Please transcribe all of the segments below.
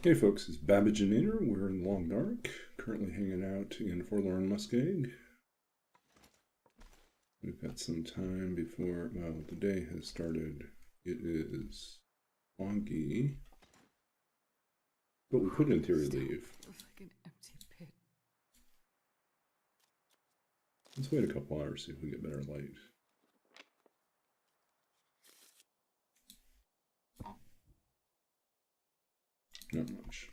Hey folks, it's Babbage&Nader. We're in Long Dark, currently hanging out in Forlorn Muskeg. We've got some time before, well, the day has started. It is foggy, but we could in theory leave. Like an empty pit. Let's wait a couple hours, see if we get better light. Not much.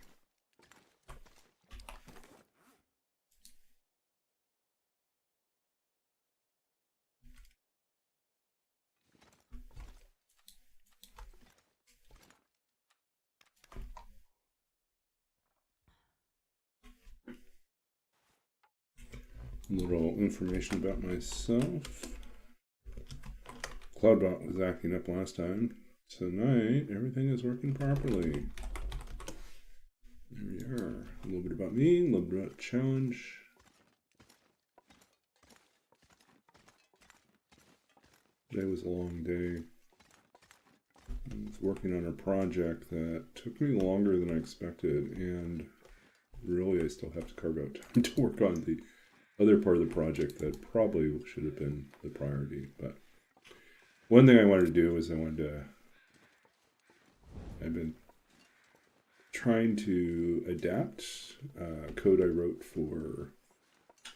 A little information about myself. Cloudbot was acting up last time. Tonight, everything is working properly. There we are. A little bit about me, a little bit about challenge. Today was a long day. I was working on a project that took me longer than I expected, and really I still have to carve out time to work on the other part of the project that probably should have been the priority. But one thing I wanted to do is I've been trying to adapt code I wrote for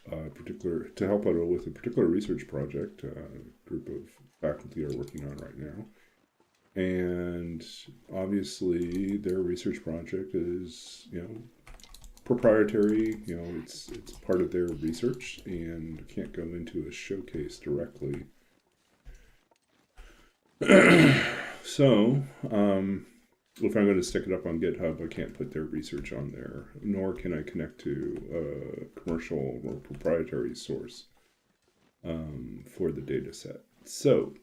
to help out with a particular research project a group of faculty are working on right now. And obviously their research project is, proprietary, it's part of their research and can't go into a showcase directly. So, if I'm going to stick it up on GitHub, I can't put their research on there, nor can I connect to a commercial or proprietary source for the data set. So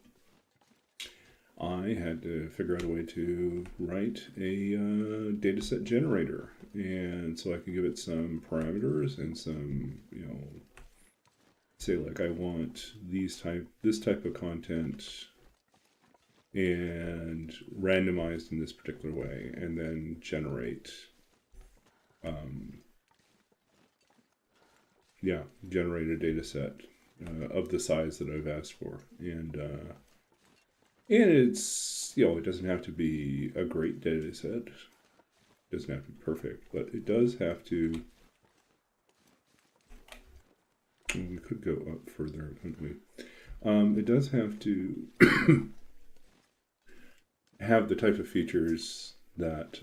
I had to figure out a way to write a dataset generator, and so I could give it some parameters and some, say like I want this type of content and randomized in this particular way, and then generate generate a data set of the size that I've asked for. And it's, it doesn't have to be a great data set. It doesn't have to be perfect, but it does have to, we could go up further, couldn't we? It does have to have the type of features that,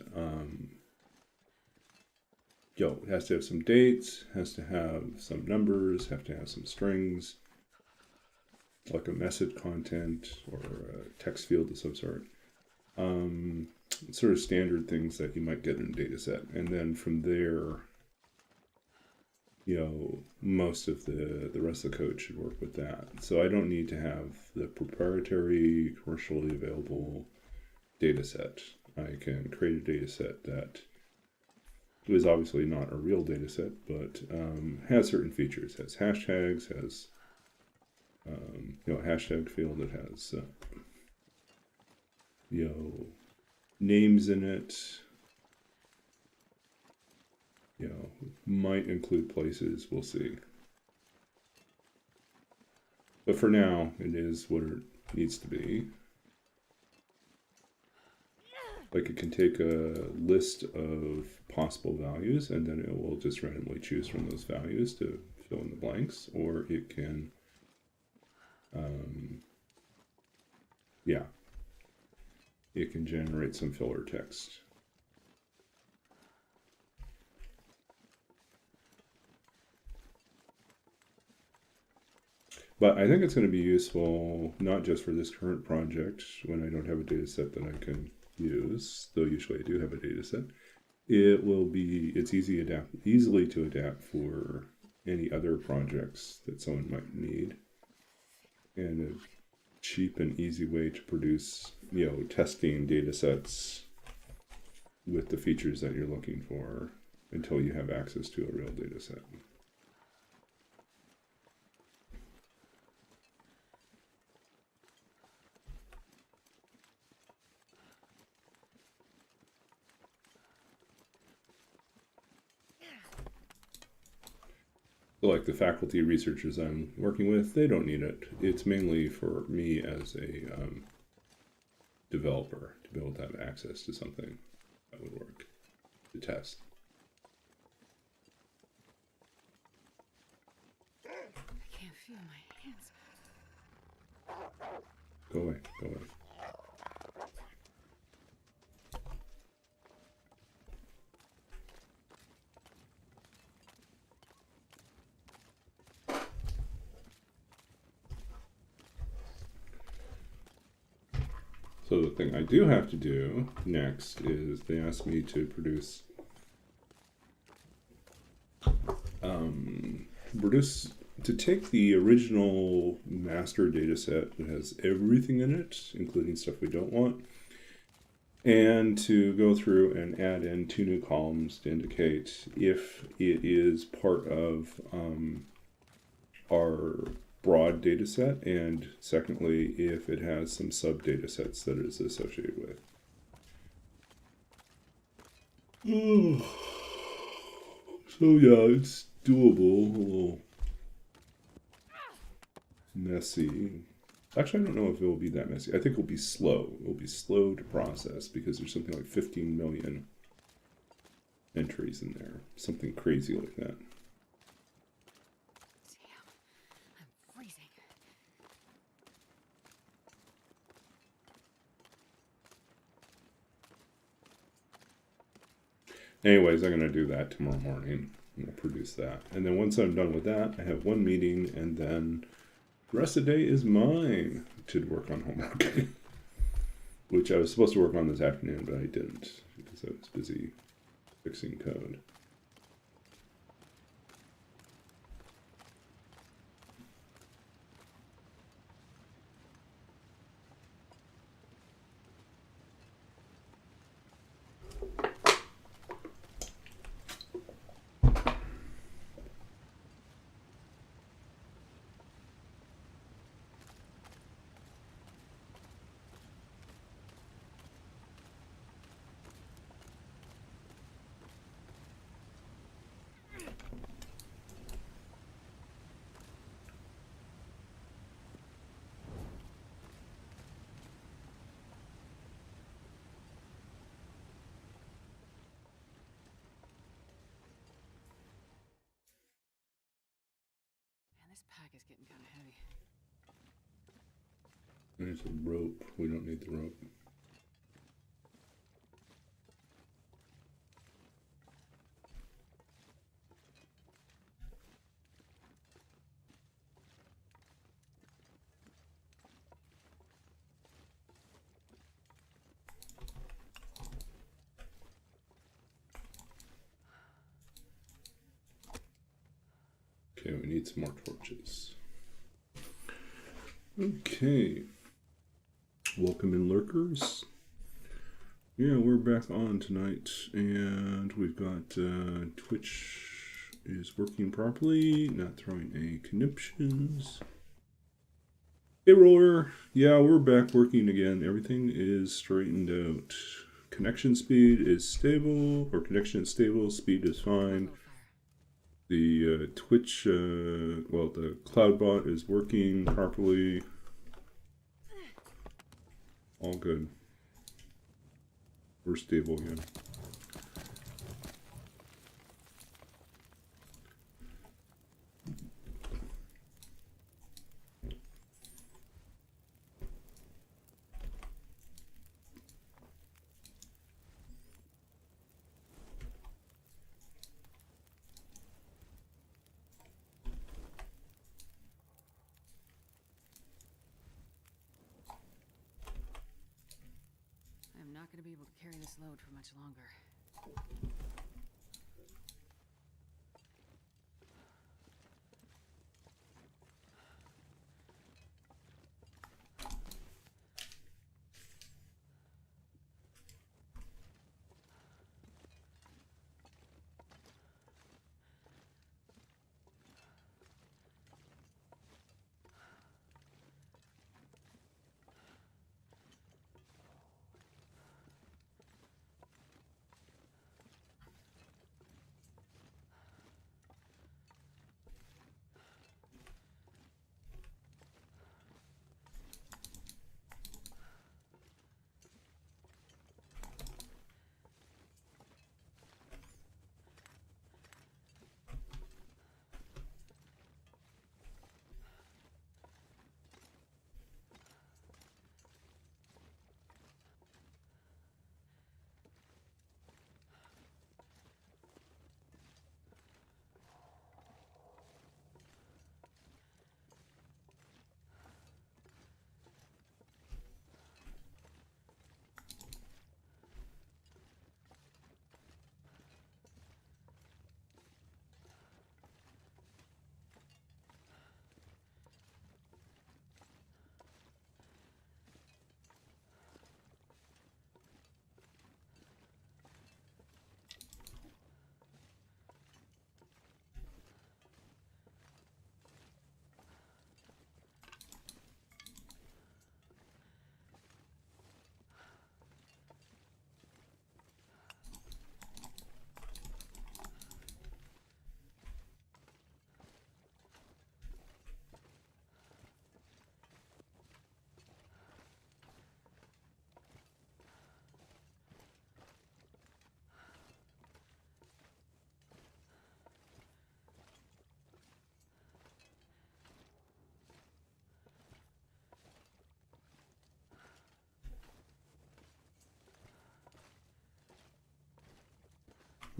it has to have some dates, has to have some numbers, have to have some strings, like a message content or a text field of some sort. Sort of standard things that you might get in a data set. And then from there, most of the rest of the code should work with that. So I don't need to have the proprietary, commercially available data set. I can create a data set that is obviously not a real data set, but has certain features. Has hashtags, has a hashtag field that has names in it. Might include places. We'll see. But for now, it is what it needs to be. Like it can take a list of possible values, and then it will just randomly choose from those values to fill in the blanks, or it can it can generate some filler text. But I think it's going to be useful not just for this current project when I don't have a data set that I can use, though usually I do have a data set. It's easily to adapt for any other projects that someone might need, and a cheap and easy way to produce, testing data sets with the features that you're looking for until you have access to a real data set. like the faculty researchers I'm working with, they don't need it. It's mainly for me as a developer to be able to have access to something that would work to test. I can't feel my hands. Go away, go away. So the thing I do have to do next is they ask me to produce to take the original master data set that has everything in it, including stuff we don't want, and to go through and add in 2 new columns to indicate if it is part of our broad data set, and secondly, if it has some sub data sets that it is associated with. So yeah, it's doable, a little messy. Actually, I don't know if it will be that messy. I think it'll be slow. It'll be slow to process because there's something like 15 million entries in there. Something crazy like that. Damn, I'm freezing. Anyways, I'm going to do that tomorrow morning. I'm going to produce that. And then once I'm done with that, I have one meeting, and then the rest of the day is mine to work on homework. Which I was supposed to work on this afternoon, but I didn't because I was busy fixing code. Man, this pack is getting kind of heavy. There's a rope. We don't need the rope. Okay, we need some more torches. Okay. Welcome in, lurkers. Yeah, we're back on tonight, and we've got Twitch is working properly, not throwing any conniptions. Hey, Roller. Yeah, we're back working again. Everything is straightened out. Connection speed is stable, or connection is stable, speed is fine. The Twitch, well, the CloudBot is working properly. All good. We're stable again. I'm not going to be able to carry this load for much longer.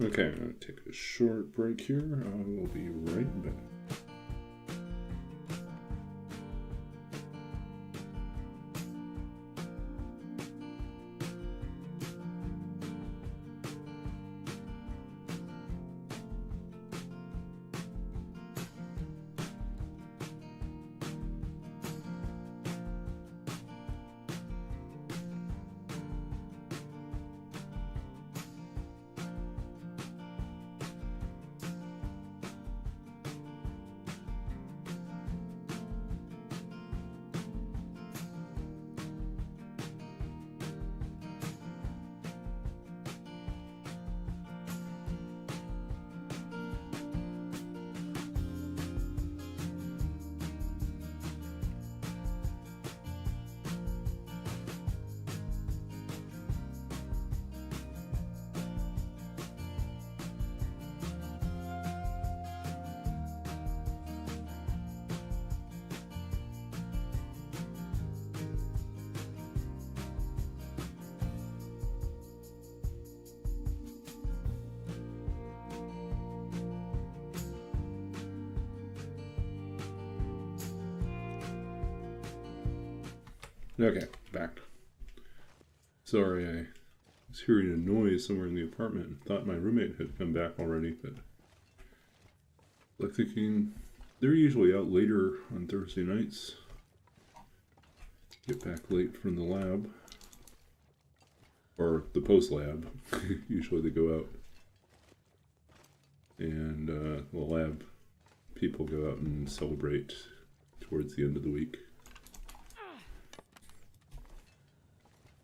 Okay, I'm going to take a short break here. I will be right back. Okay, back. Sorry, I was hearing a noise somewhere in the apartment and thought my roommate had come back already, but like thinking they're usually out later on Thursday nights. Get back late from the lab. Or the post lab. Usually they go out. And the lab people go out and celebrate towards the end of the week.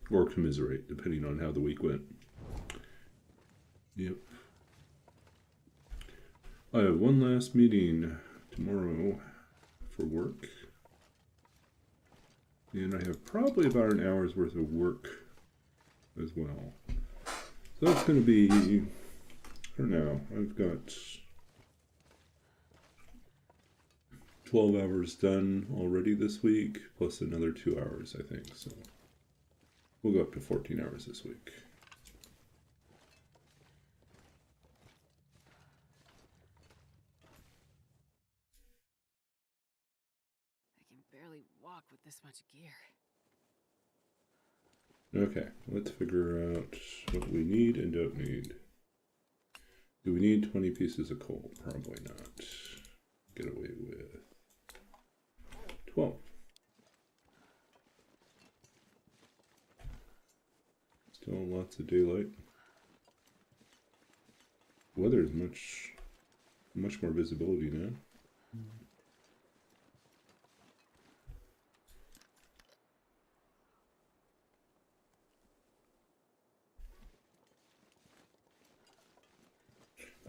Or commiserate, depending on how the week went. Yep. I have one last meeting tomorrow for work. And I have probably about an hour's worth of work as well. So that's going to be, I don't know, I've got 12 hours done already this week, plus another 2 hours, I think. So we'll go up to 14 hours this week. I can barely walk with this much gear. Okay, let's figure out what we need and don't need. Do we need 20 pieces of coal? Probably not. Get away with 12. Still lots of daylight. Weather is much more visibility now.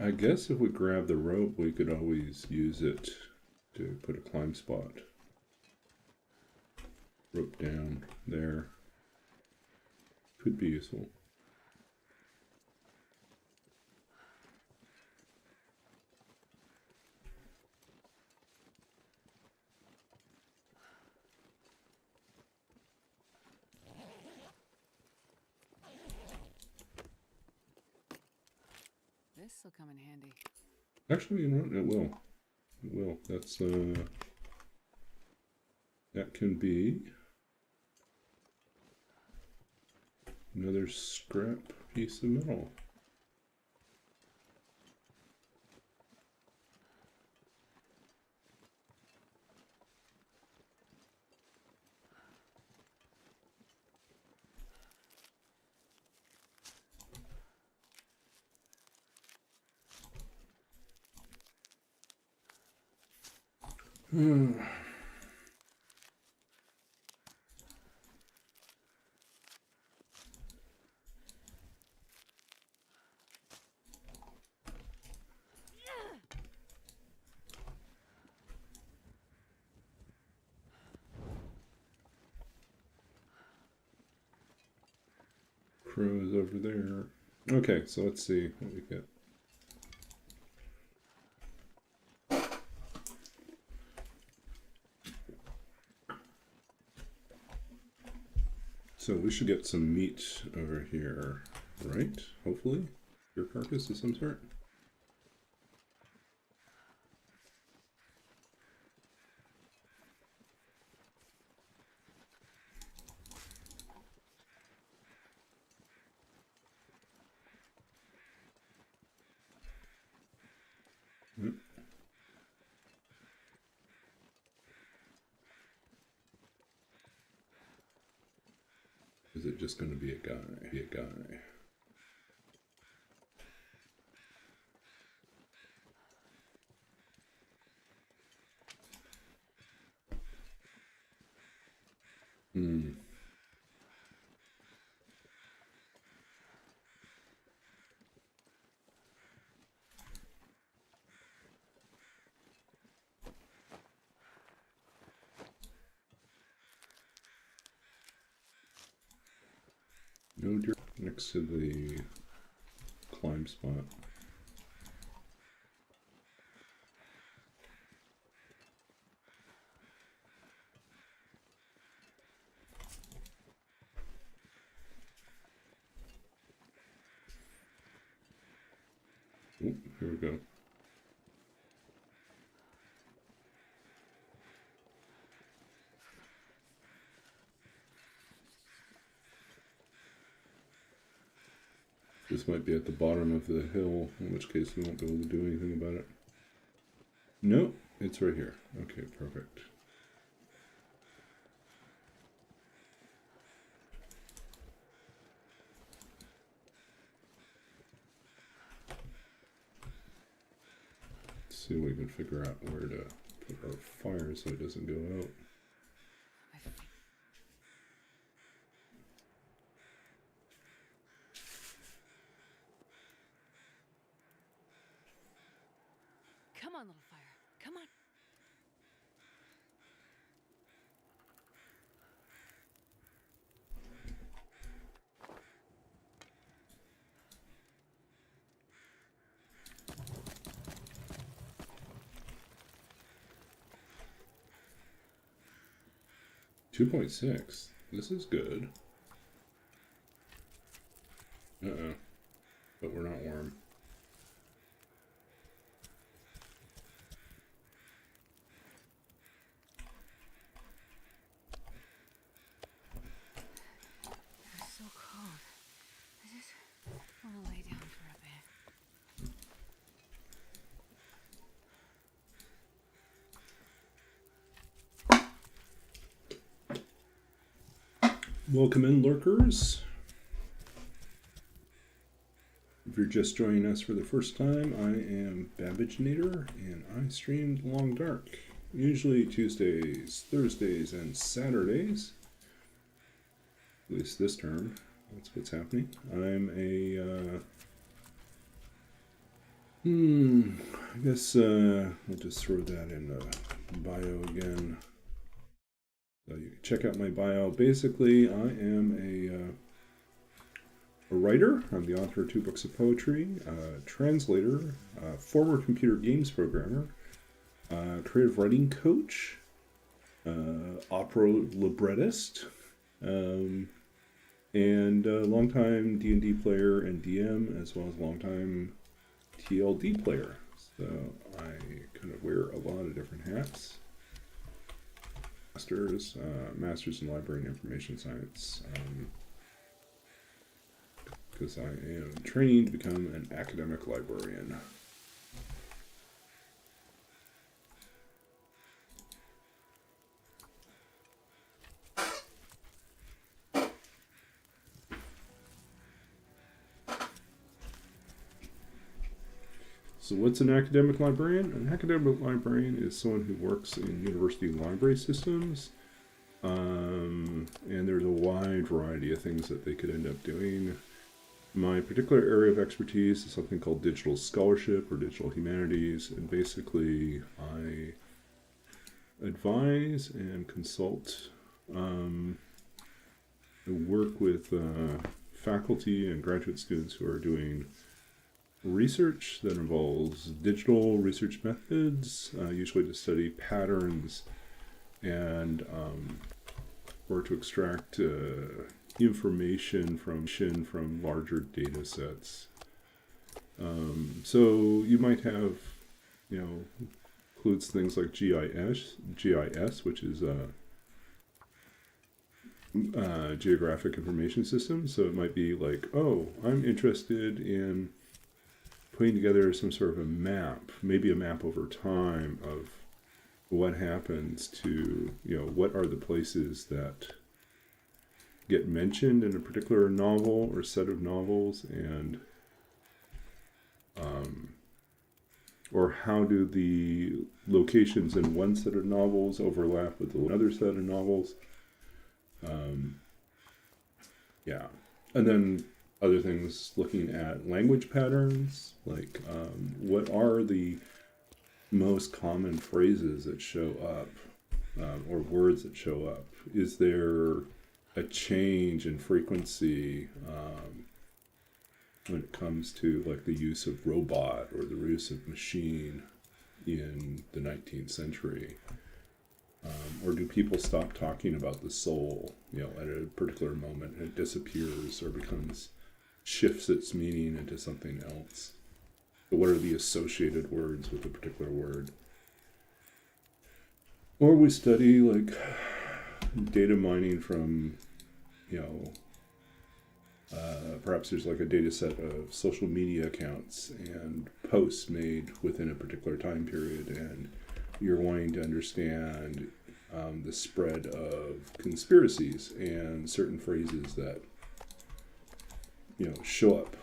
I guess if we grab the rope, we could always use it to put a climb spot. Rope down there. Could be useful. This'll come in handy. Actually, you know what? It will. It will. That's that can be another scrap piece of metal. Crows over there. Okay, so let's see what we get. So we should get some meat over here, right? Hopefully. Your carcass of some sort? Is it just going to be a guy? Be a guy. Hmm. No deer next to the climb spot. Oh, here we go. This might be at the bottom of the hill, in which case we won't be able to do anything about it. No, it's right here. Okay, perfect. Let's see if we can figure out where to put our fire so it doesn't go out. Come on, little fire. Come on. .6. This is good. Uh-oh. But we're not warm. It's so cold. I just want to lay down for a bit. Welcome in, lurkers. If you're just joining us for the first time, I am Babbaginator, and I stream Long Dark, usually Tuesdays, Thursdays, and Saturdays. At least this term, that's what's happening. I'm a, I guess we'll just throw that in the bio again. So you can check out my bio. Basically, I am a writer. I'm the author of 2 books of poetry, translator, former computer games programmer, creative writing coach, opera librettist, and a longtime D&D player and DM, as well as a longtime TLD player. So I kind of wear a lot of different hats. Masters in Library and Information Science, because I am training to become an academic librarian. So what's an academic librarian? An academic librarian is someone who works in university library systems, and there's a wide variety of things that they could end up doing. My particular area of expertise is something called digital scholarship or digital humanities, and basically I advise and consult, work with faculty and graduate students who are doing research that involves digital research methods, usually to study patterns and or to extract information from larger data sets. So you might have, includes things like GIS, which is geographic information system. So it might be like, oh, I'm interested in putting together some sort of a map, maybe a map over time of what happens to, what are the places that get mentioned in a particular novel or set of novels, and or how do the locations in one set of novels overlap with another set of novels. Yeah. And then other things, looking at language patterns, like what are the most common phrases that show up, or words that show up? Is there a change in frequency when it comes to like the use of robot or the use of machine in the 19th century? Or do people stop talking about the soul, at a particular moment, and it disappears or shifts its meaning into something else? But what are the associated words with a particular word? Or we study like data mining from, perhaps there's like a data set of social media accounts and posts made within a particular time period, and you're wanting to understand the spread of conspiracies and certain phrases that, show up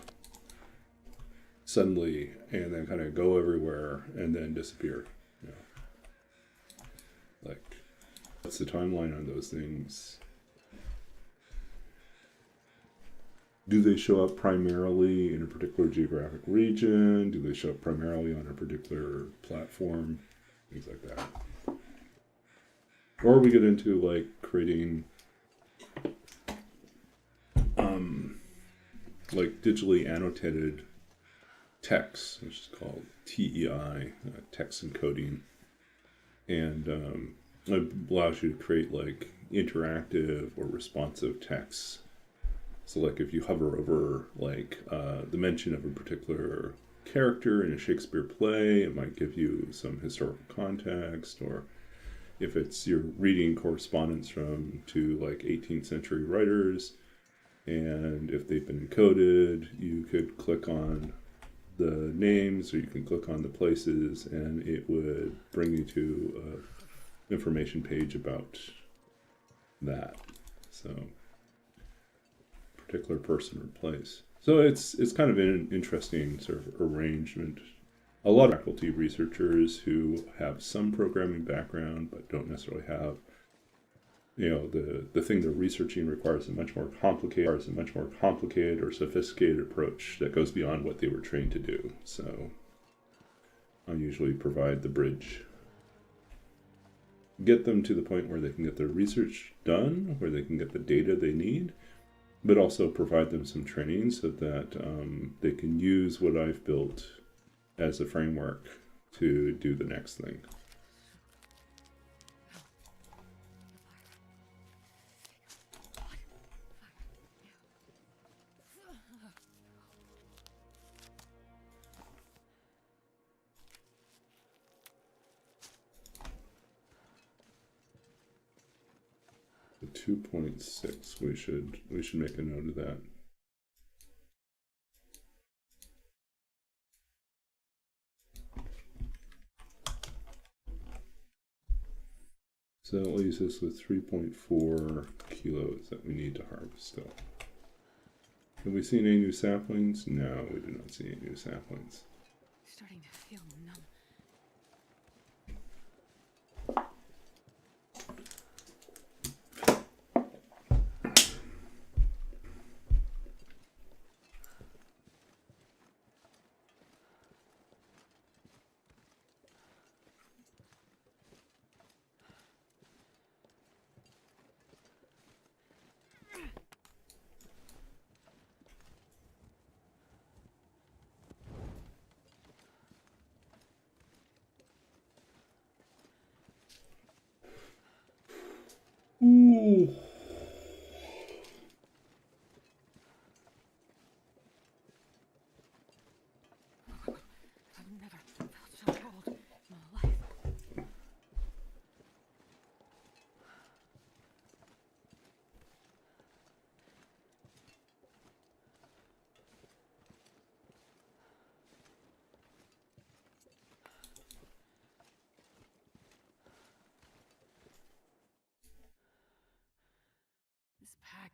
suddenly and then kind of go everywhere and then disappear. Like, what's the timeline on those things? Do they show up primarily in a particular geographic region? Do they show up primarily on a particular platform? Things like that. Or we get into like creating like digitally annotated text, which is called TEI, text encoding. And it allows you to create like interactive or responsive texts. So like if you hover over like the mention of a particular character in a Shakespeare play, it might give you some historical context. Or if you're reading correspondence to like 18th century writers, and if they've been encoded, you could click on the names or you can click on the places, and it would bring you to an information page about that. So particular person or place. So it's kind of an interesting sort of arrangement. A lot of faculty researchers who have some programming background but don't necessarily have, the thing they're researching requires a much more complicated or sophisticated approach that goes beyond what they were trained to do. So I usually provide the bridge. Get them to the point where they can get their research done, where they can get the data they need, but also provide them some training so that they can use what I've built as a framework to do the next thing. The 2.6, we should make a note of that. So that leaves us with 3.4 kilos that we need to harvest still. Have we seen any new saplings? No, we do not see any new saplings. Starting to feel numb.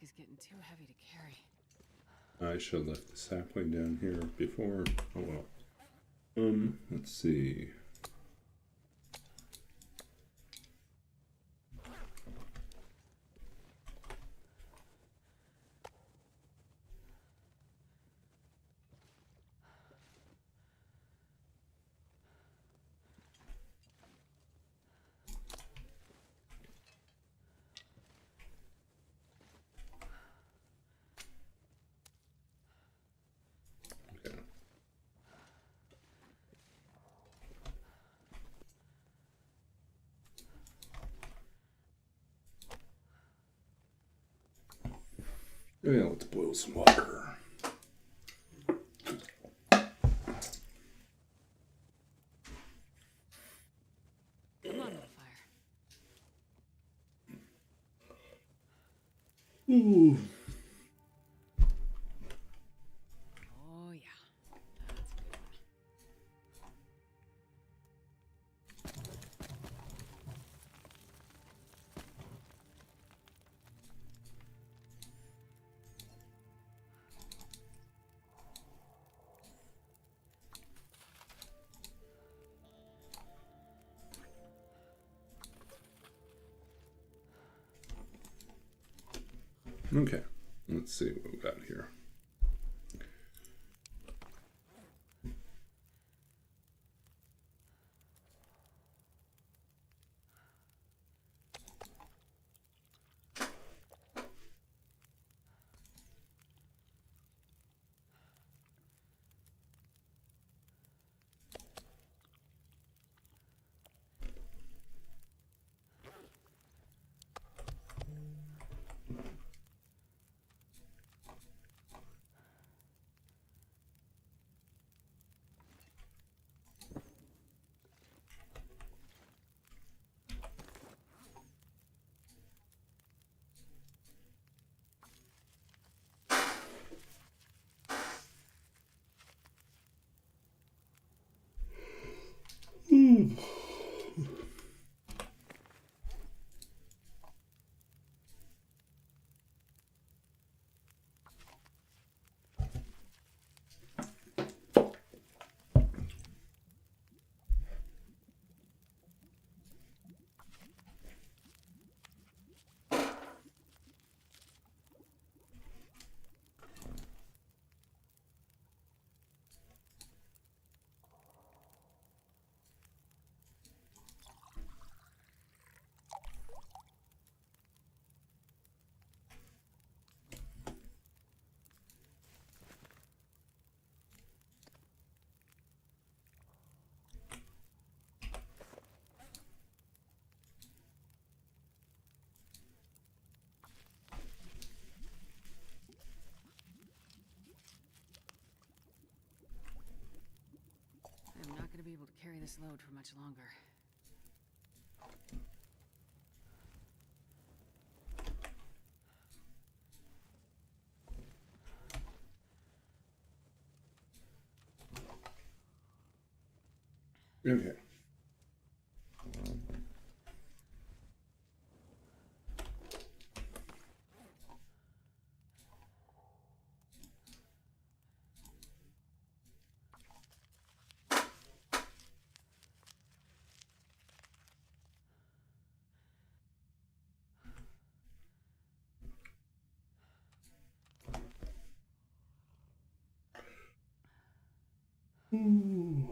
is getting too heavy to carry. I should have left the sapling down here before. Oh well. Let's see. Yeah, let's boil some water. Come on, little fire. Ooh. Oh, yeah. That's a good one. Okay, let's see what we got here. I'm not going to be able to carry this load for much longer. Okay. Ooh.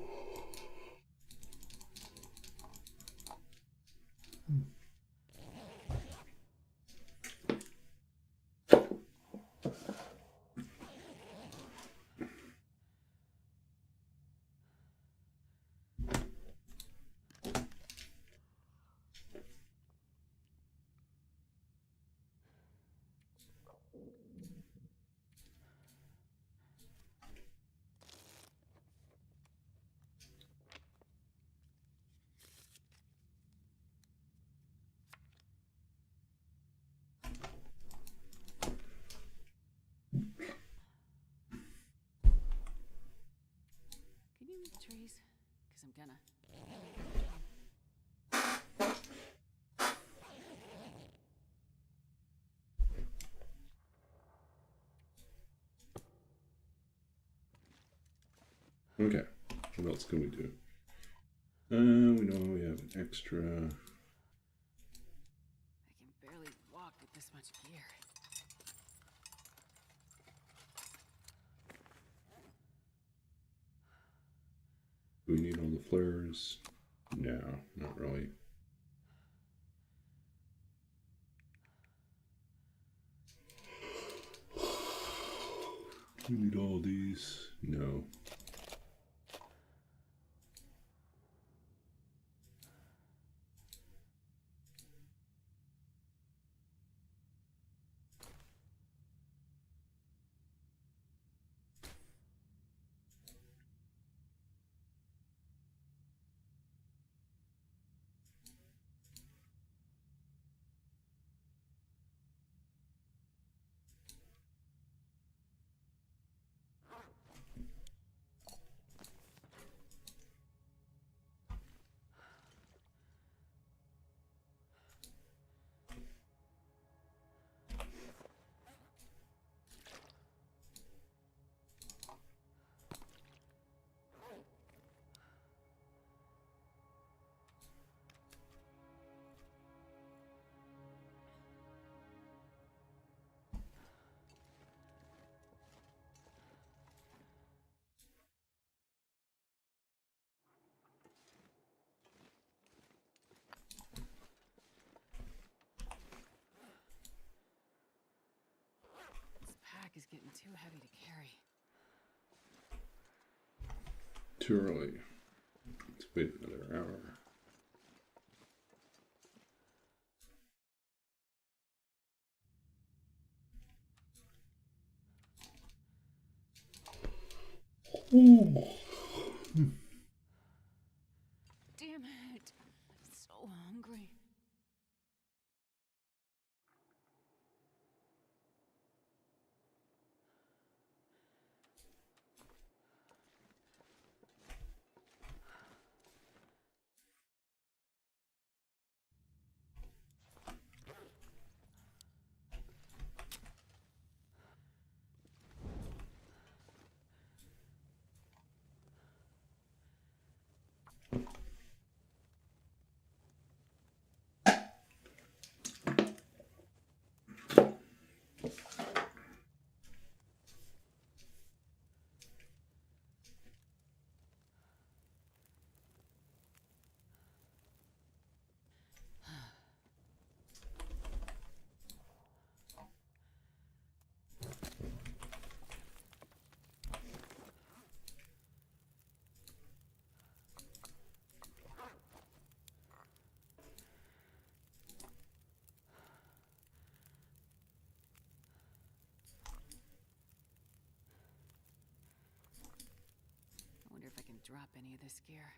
Can you move the trees? Because I'm gonna. Okay, what else can we do? We know we have an extra. I can barely walk with this much gear. Do we need all the flares? No, not really. Do we need all these? No. This pack is getting too heavy to carry. Too early. Let's wait another hour. Ooh. Damn it! I'm so hungry. I wonder if I can drop any of this gear.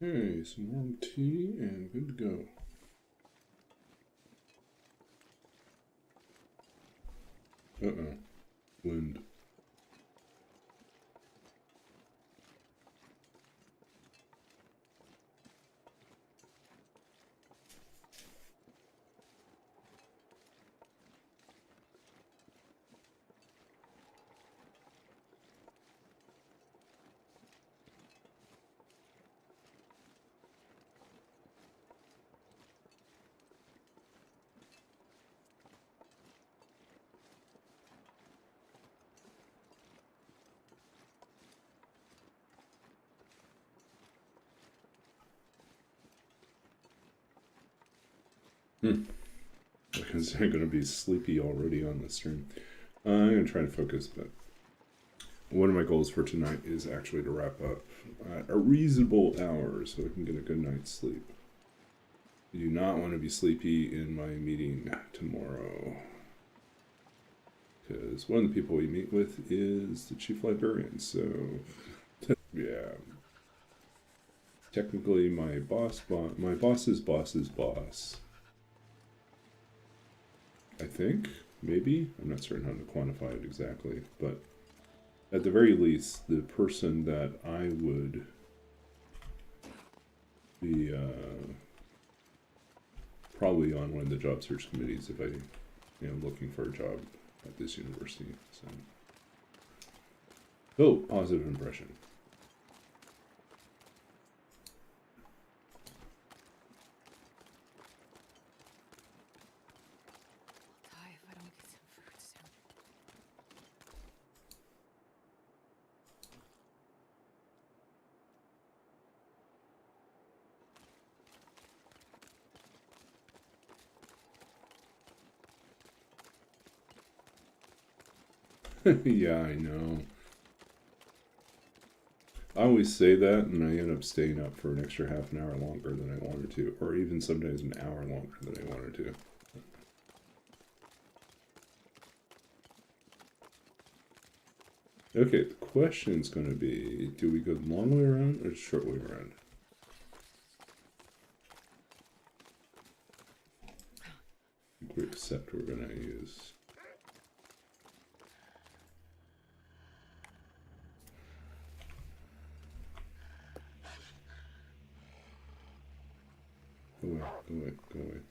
Okay, some warm tea and good to go. Uh-oh. Wind. Because I'm going to be sleepy already on the stream. I'm going to try to focus, but one of my goals for tonight is actually to wrap up at a reasonable hour so I can get a good night's sleep. I do not want to be sleepy in my meeting tomorrow. Because one of the people we meet with is the chief librarian, so yeah. Technically, my boss's boss's boss. I think, maybe? I'm not certain how to quantify it exactly, but at the very least, the person that I would be probably on one of the job search committees if I, looking for a job at this university. So, oh, positive impression. I'll die if I don't get some food soon. Yeah, I know. I always say that, and I end up staying up for an extra half an hour longer than I wanted to, or even sometimes an hour longer than I wanted to. Okay, the question's going to be, do we go the long way around or the short way around? I think we accept we're going to use. Go away, go away, go away.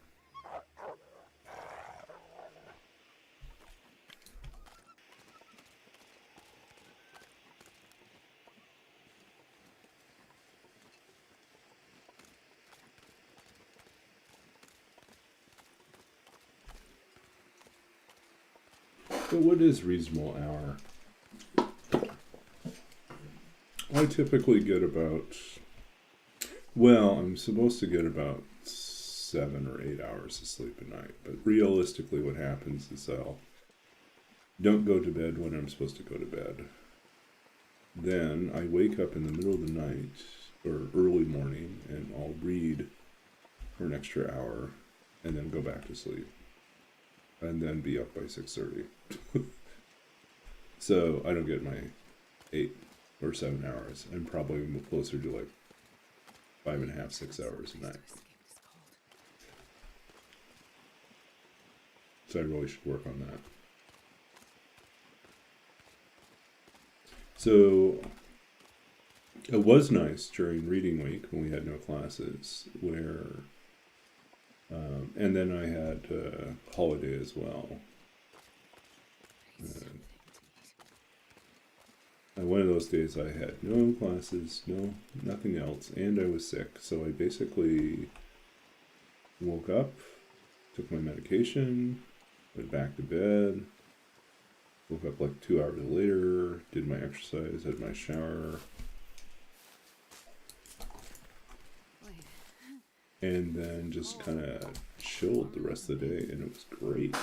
But what is reasonable hour? I typically get about, well, I'm supposed to get about 7 or 8 hours of sleep a night. But realistically what happens is I'll don't go to bed when I'm supposed to go to bed. Then I wake up in the middle of the night or early morning and I'll read for an extra hour and then go back to sleep. And then be up by 6:30. So I don't get my 8 or 7 hours. I'm probably closer to like 5.5, 6 hours a night. So I really should work on that. So it was nice during reading week when we had no classes, where and then I had holiday as well. And one of those days I had no classes, nothing else, and I was sick. So I basically woke up, took my medication, went back to bed, woke up like 2 hours later, did my exercise, had my shower, and then just kind of chilled the rest of the day, and it was great.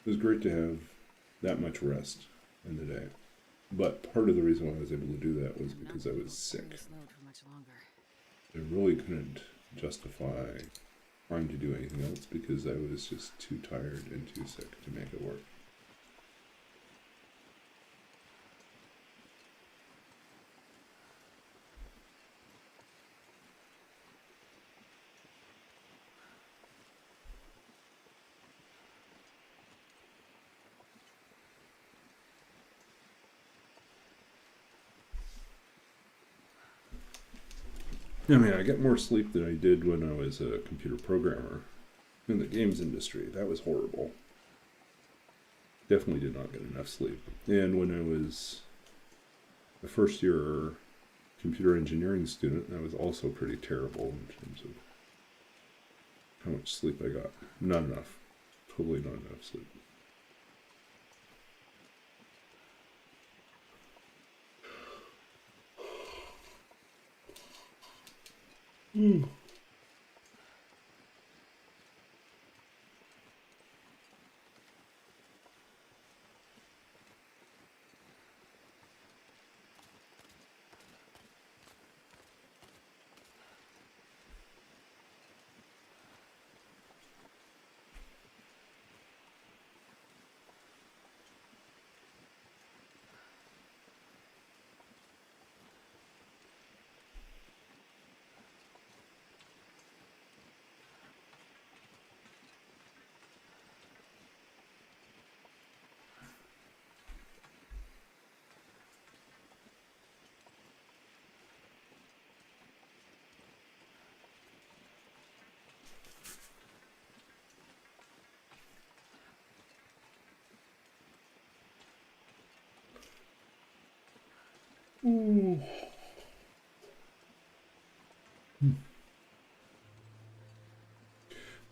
It was great to have that much rest in the day. But part of the reason why I was able to do that was because I was sick. I really couldn't justify trying to do anything else because I was just too tired and too sick to make it work. I mean, I get more sleep than I did when I was a computer programmer in the games industry. That was horrible. Definitely did not get enough sleep. And when I was a first year computer engineering student, that was also pretty terrible in terms of how much sleep I got. Not enough. Totally not enough sleep. Ooh.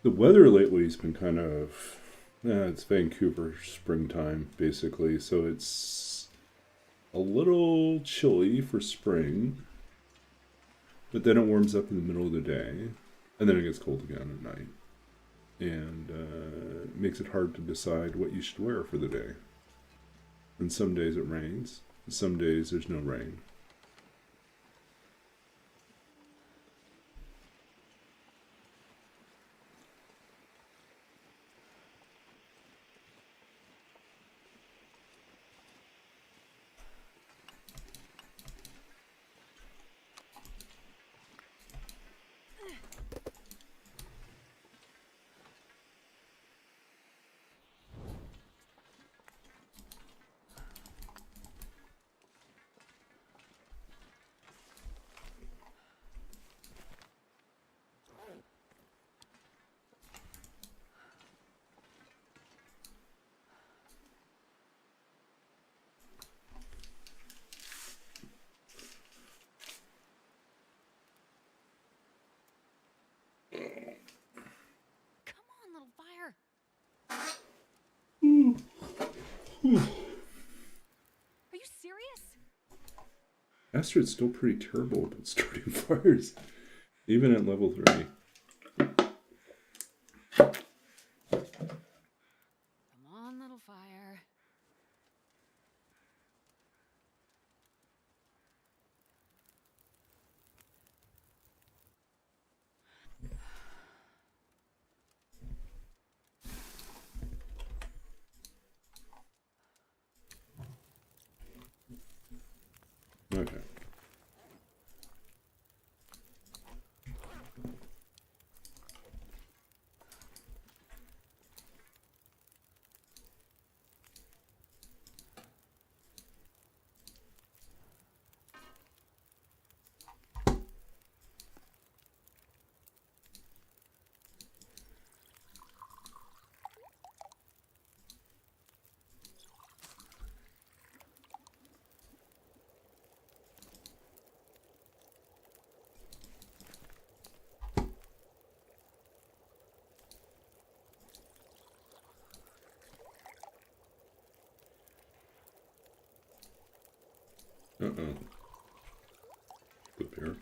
The weather lately has been kind of, it's Vancouver springtime basically, so it's a little chilly for spring, but then it warms up in the middle of the day, and then it gets cold again at night, and makes it hard to decide what you should wear for the day. And some days it rains, and some days there's no rain. Come on, little fire. Are you serious? Astrid's still pretty terrible about starting fires, even at level 3. Come on, little fire. Okay. Uh-oh. The bear.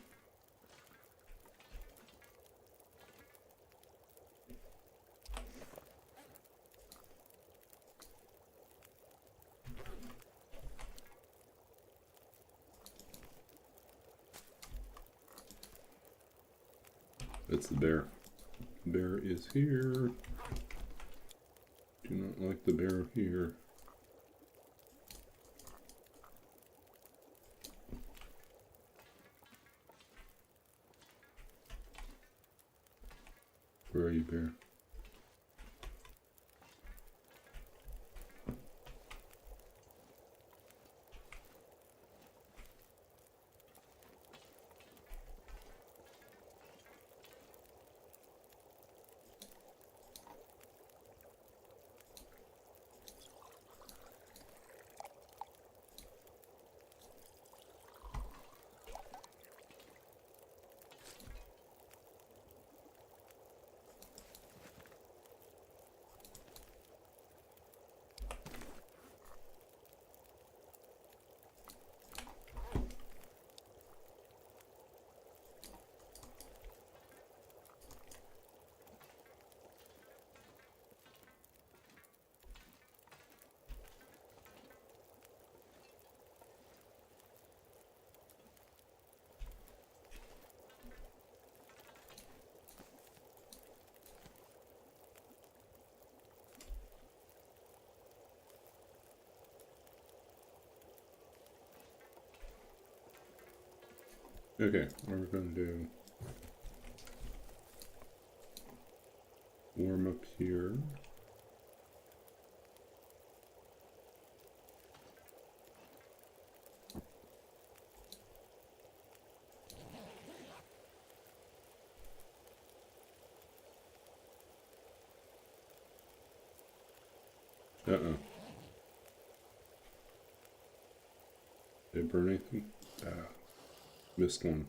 It's the bear. The bear is here. Do not like the bear here. Where are you, bear? Okay, what we're going to do, warm up here. Uh-oh. Did I burn anything? Ah, missed one.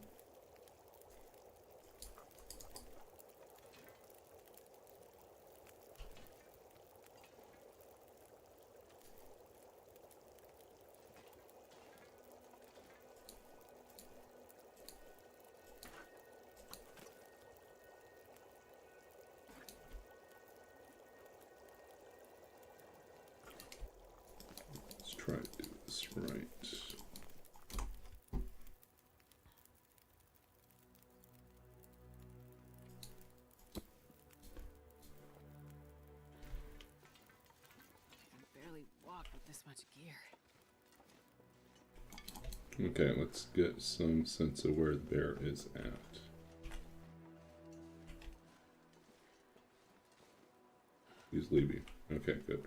Let's try to do this right. Barely walk with this much gear. Okay, let's get some sense of where the bear is at. He's leaving. Okay, good.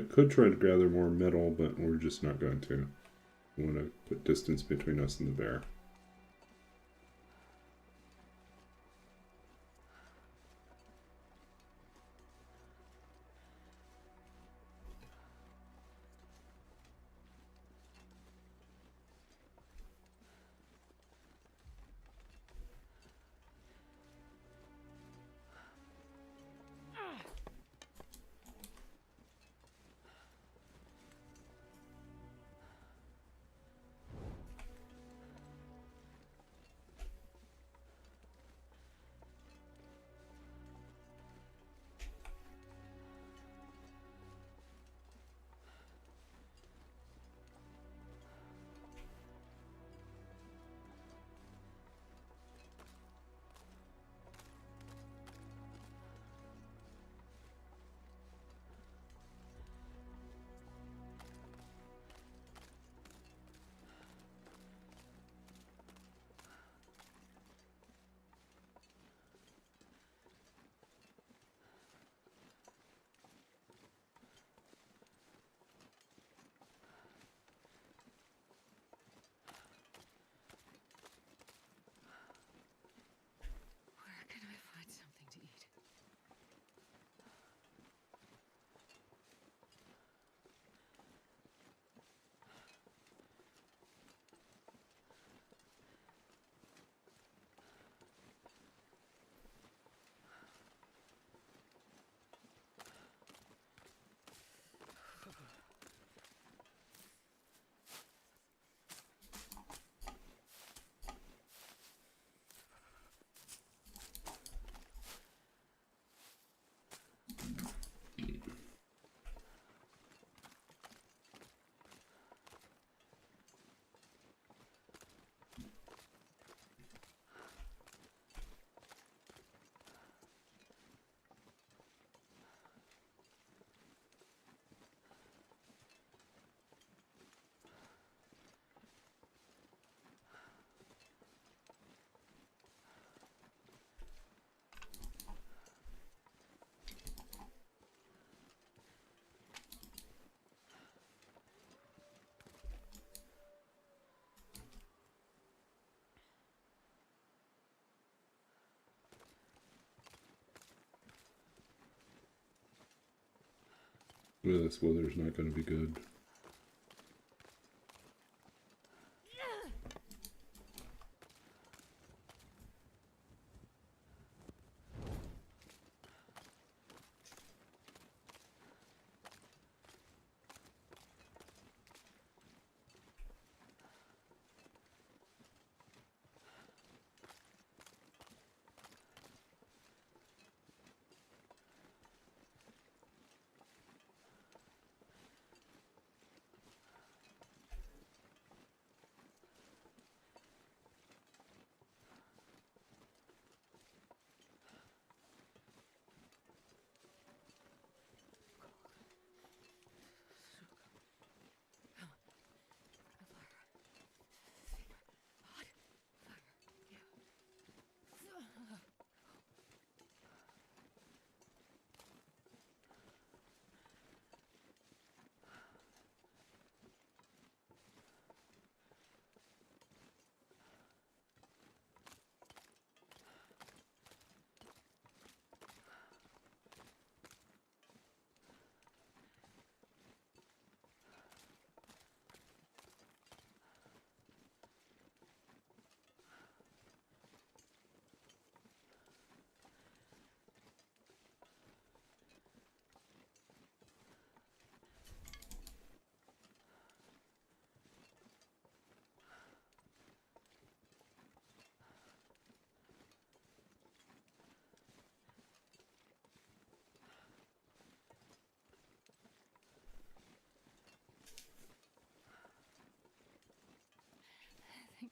Could try to gather more metal, but we're just not going to. We want to put distance between us and the bear. Where can I find something to eat? Well, this weather's not going to be good.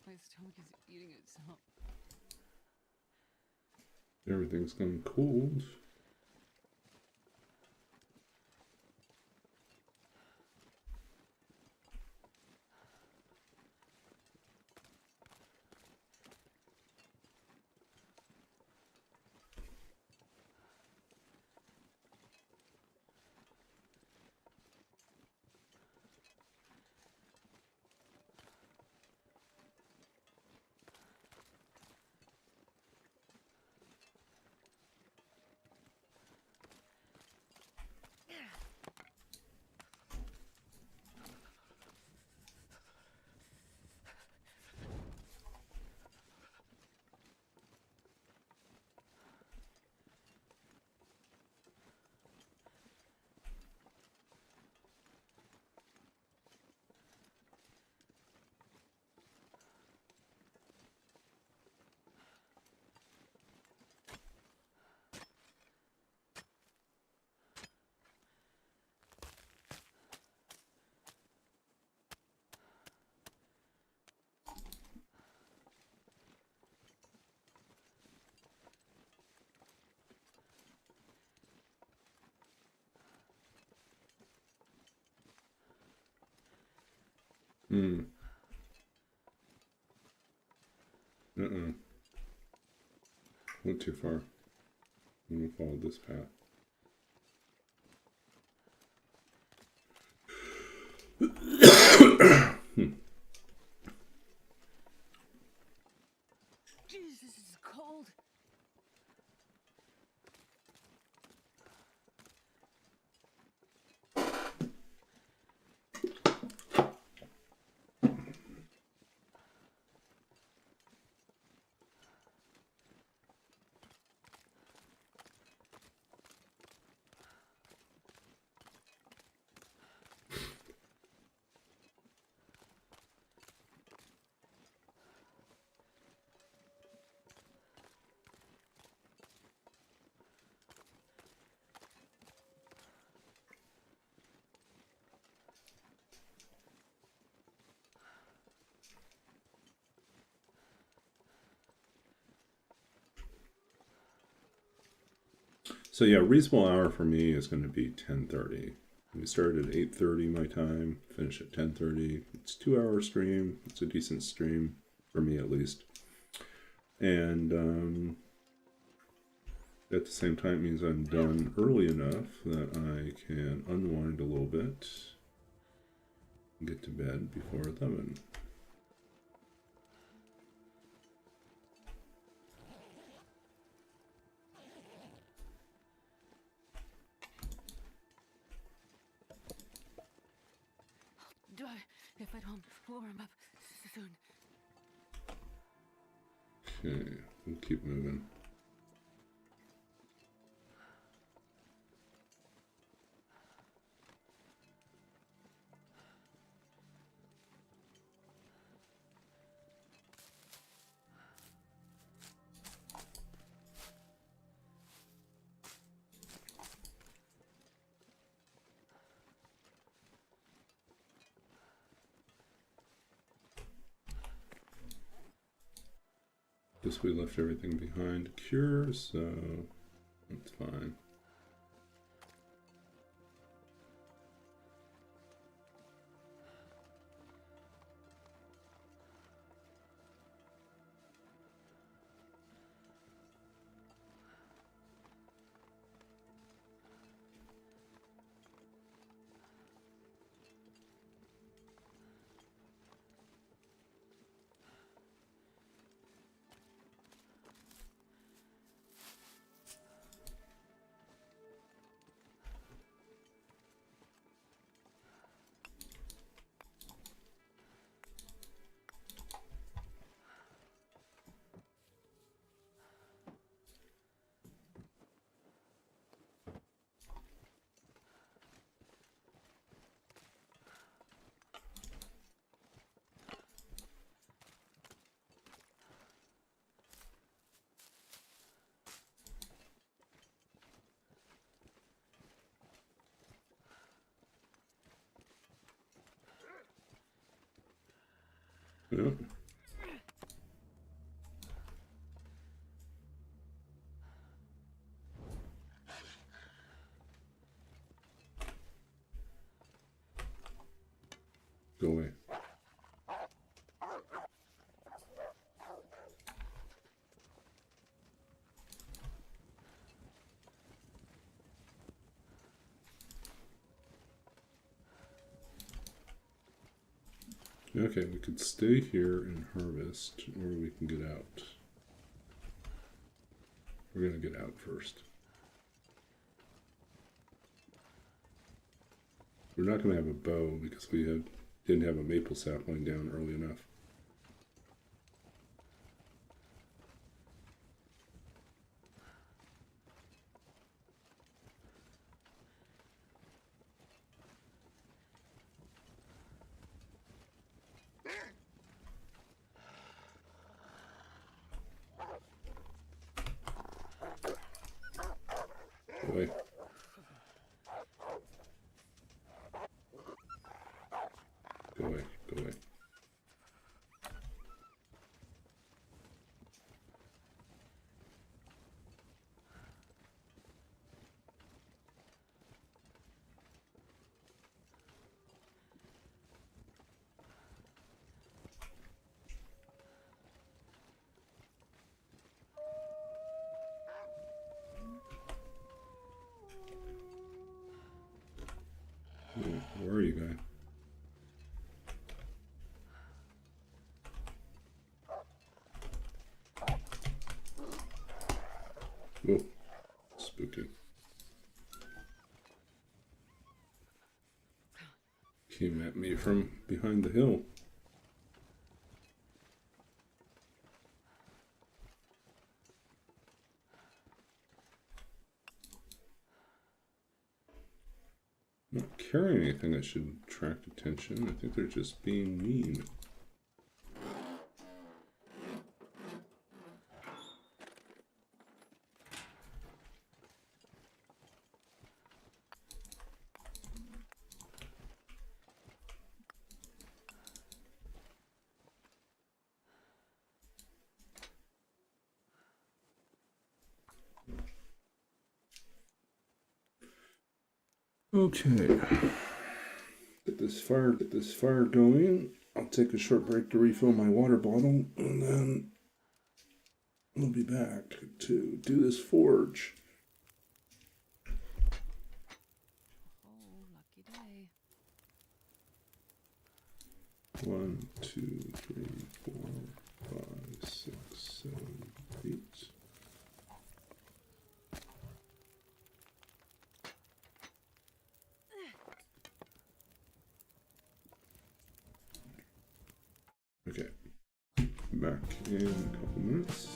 My stomach is eating itself. Everything's gone cold. Went too far. I'm gonna follow this path. Jeez, this is cold. So yeah, reasonable hour for me is going to be 10:30. We started at 8:30 my time, finish at 10:30. It's a 2-hour stream. It's a decent stream for me at least. And at the same time, it means I'm done early enough that I can unwind a little bit and get to bed before 11. If I don't warm up soon. Okay, we'll keep moving. Guess we left everything behind to cure, so that's fine. Yeah. Go away. Okay, we could stay here and harvest, or we can get out. We're gonna get out first. We're not gonna have a bow because we didn't have a maple sapling down early enough. Go away. Go away. Go away. Where are you, guy? Whoa, spooky. Came at me from behind the hill. Not carrying anything that should attract attention. I think they're just being mean. Okay, get this fire going. I'll take a short break to refill my water bottle, and then we'll be back to do this forge. Oh, lucky day. 1, 2, 3, 4, 5, 6, 7, 8. Okay, back in a couple minutes.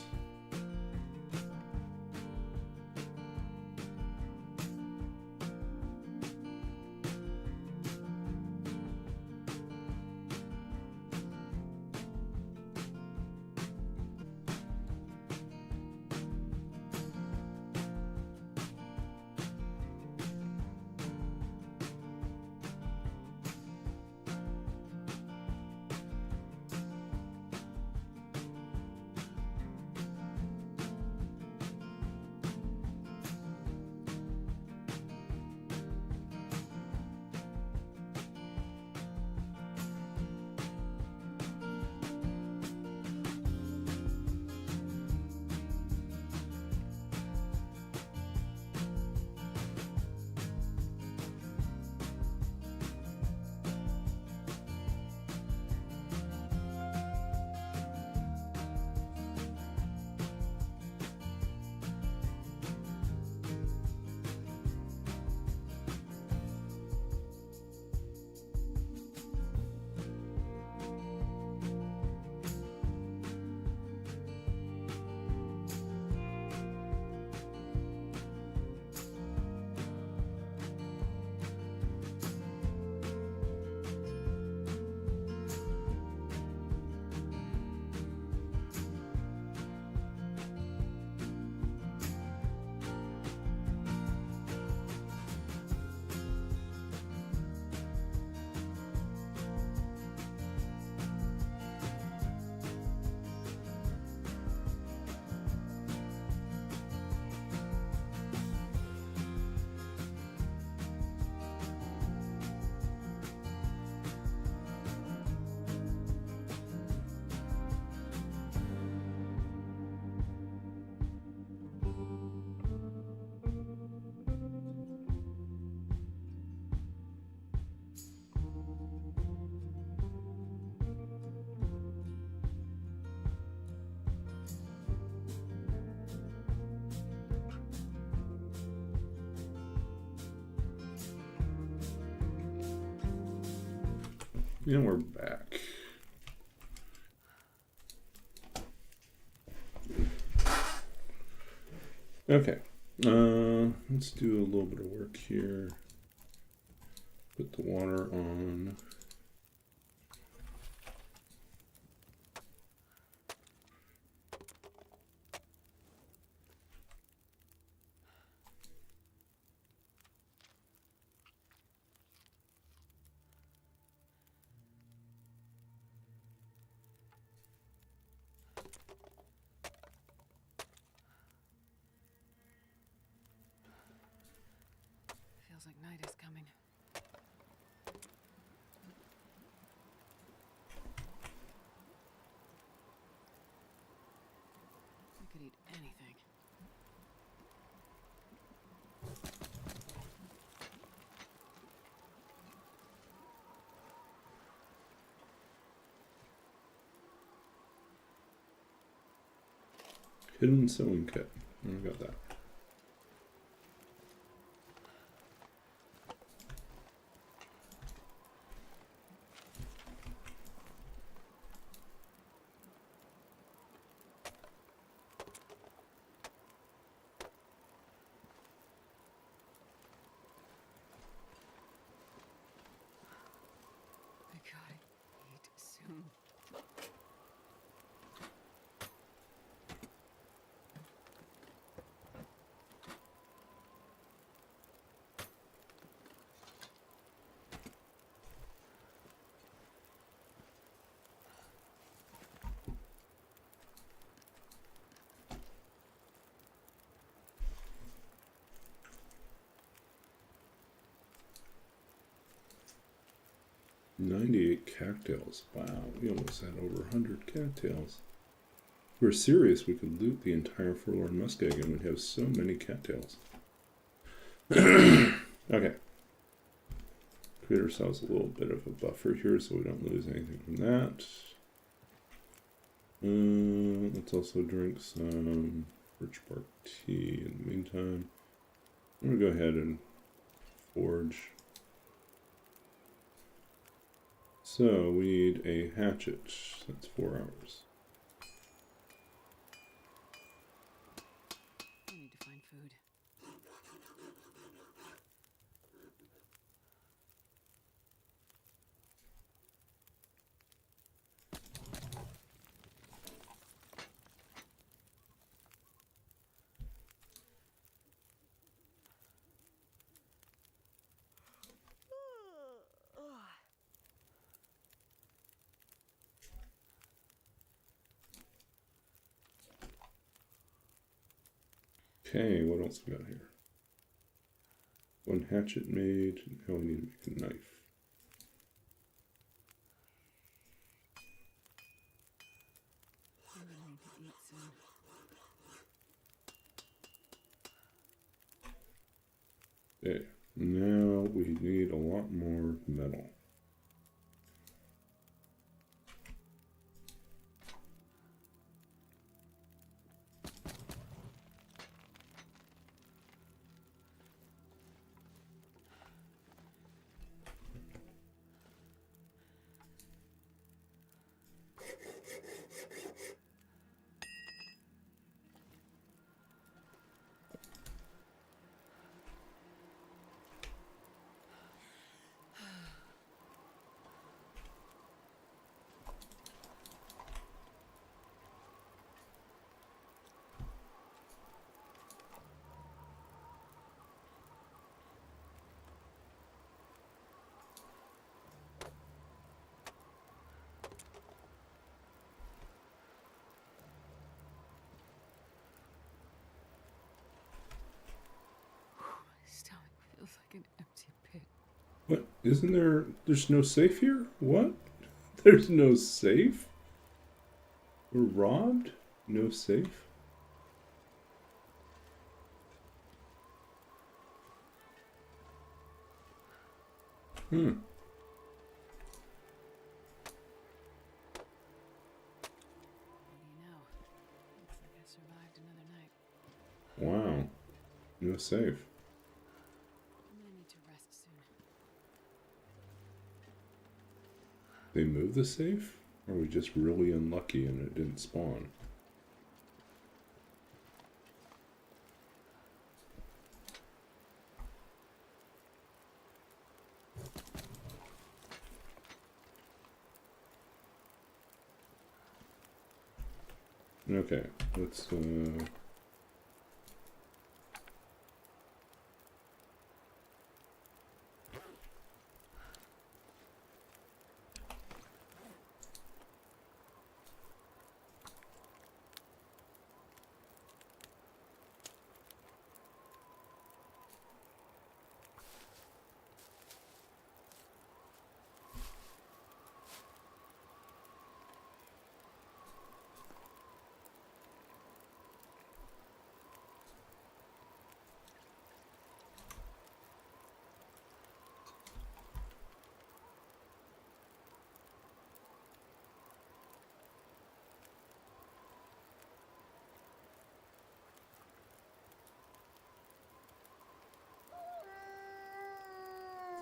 And we're back. Okay. Let's do a little bit of work here. Put the water on. Feels like night is coming. We could eat anything. Hidden sewing kit. I got that. We gotta eat soon. $98 cattails. Wow, we almost had over 100 cattails. If we're serious, we could loot the entire Forlorn Muskeg and we'd have so many cattails. Okay. Create ourselves a little bit of a buffer here so we don't lose anything from that. Let's also drink some birch bark tea in the meantime. I'm going to go ahead and forge. So we need a hatchet. That's 4 hours. We need to find food. Okay, what else we got here? 1 hatchet made. Now we need to make a knife. I'm gonna need to eat soon. Okay, now we need a lot more metal. My stomach feels like an empty pit. What? Isn't there... There's no safe here? What? There's no safe? We're robbed? No safe? What do you know? Looks like I survived another night. Wow. No safe. I'm gonna need to rest soon. remove the safe? Or are we just really unlucky and it didn't spawn? Okay, let's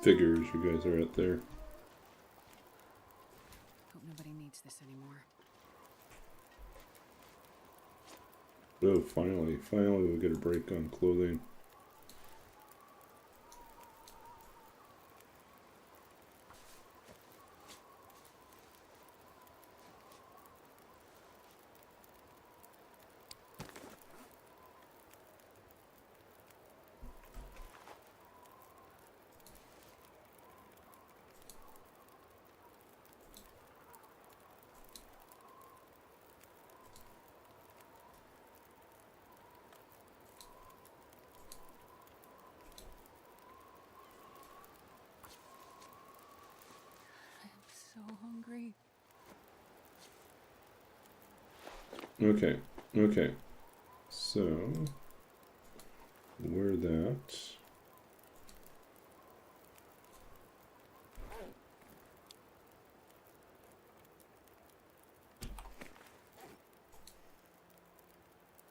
figures you guys are out there. Hope nobody needs this anymore. Oh, finally we'll get a break on clothing. So hungry. Okay, so wear that.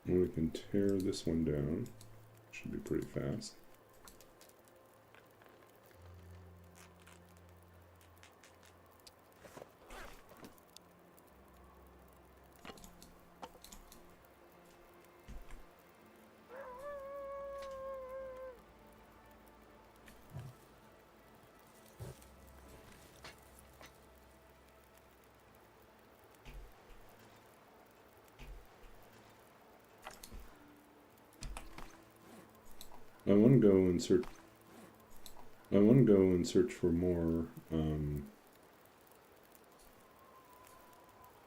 And we can tear this one down. Should be pretty fast. I want to go and search. I want to go and search for more. Let's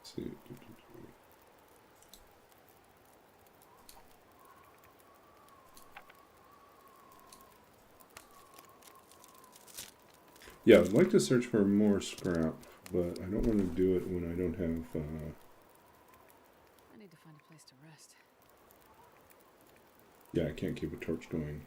see. Yeah, I'd like to search for more scrap, but I don't want to do it when I don't have. I need to find a place to rest. Yeah, I can't keep a torch going.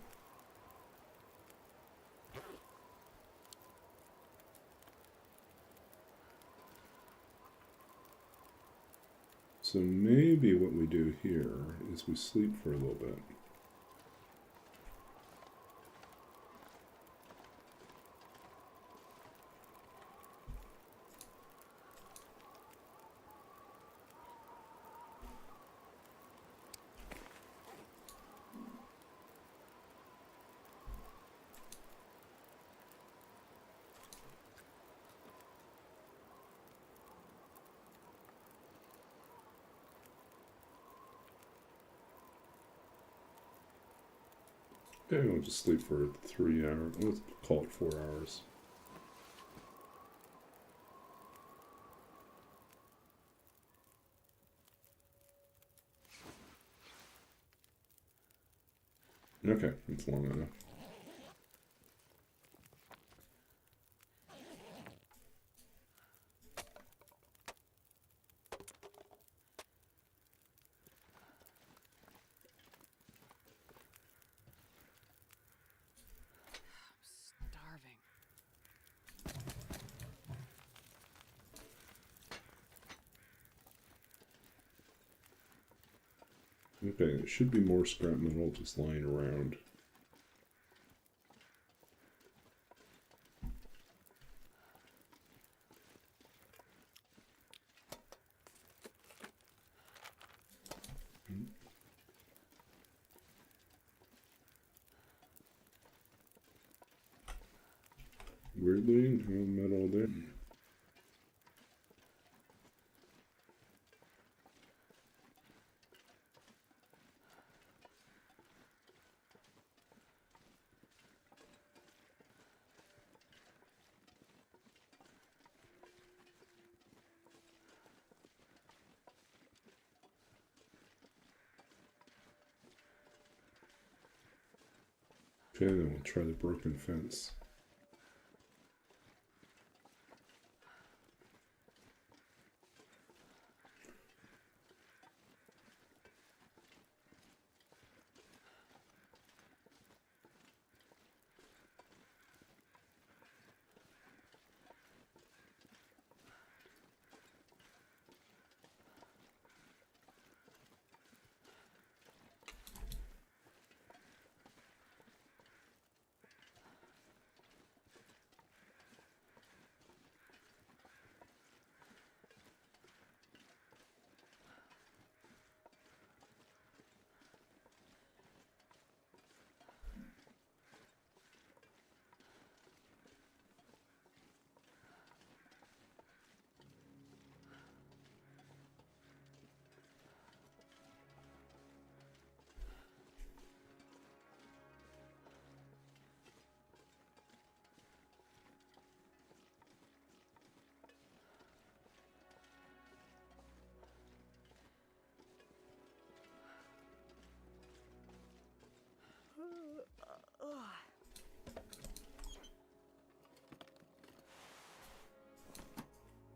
So maybe what we do here is we sleep for a little bit. Okay, we'll just sleep for 3 hours. Let's call it 4 hours. Okay, that's long enough. Starving. Okay, there should be more scrap metal just lying around. weirdly, no metal there. Okay, then we'll try the broken fence.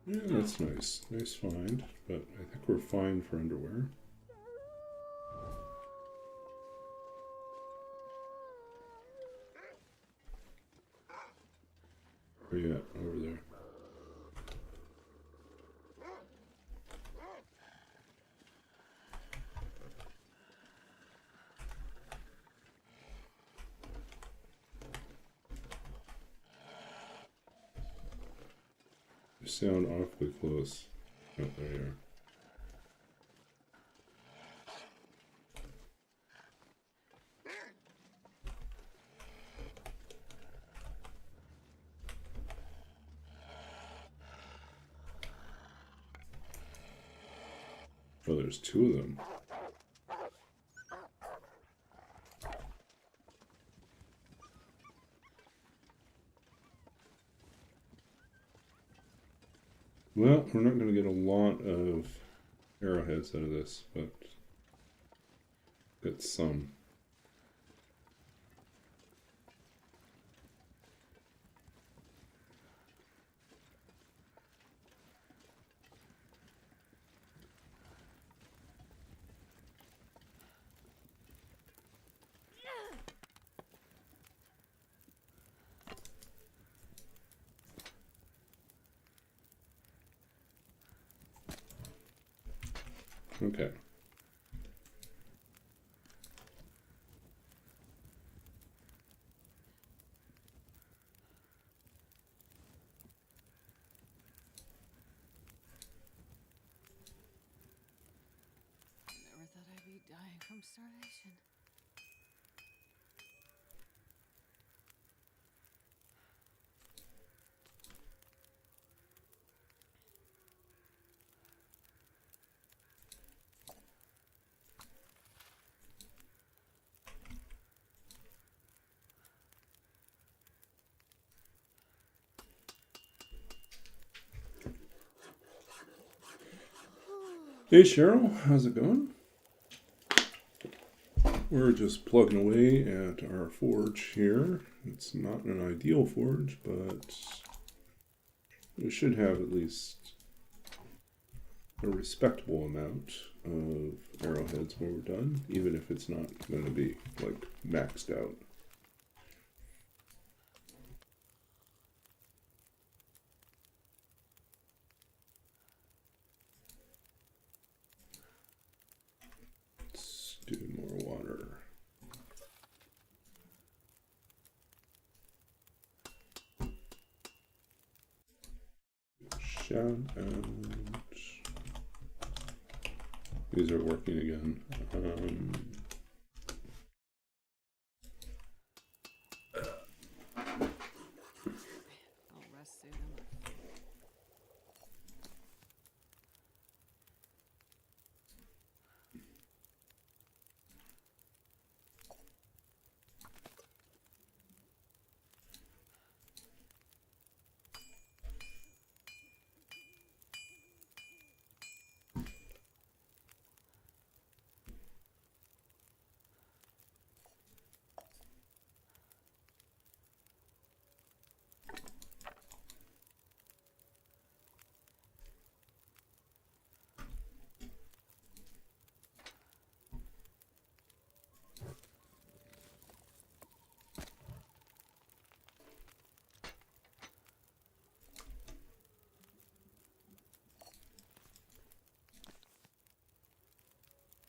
Yeah, that's nice. Nice find, but I think we're fine for underwear. Where you at? Over there. You sound awfully close. Oh, there you are. Oh, there's two of them. Well, we're not going to get a lot of arrowheads out of this, but get some. Okay. Never thought I'd be dying from starvation. Hey Cheryl, how's it going? We're just plugging away at our forge here. It's not an ideal forge, but we should have at least a respectable amount of arrowheads when we're done, even if it's not going to be like maxed out. Let's do more water. Shout out. These are working again.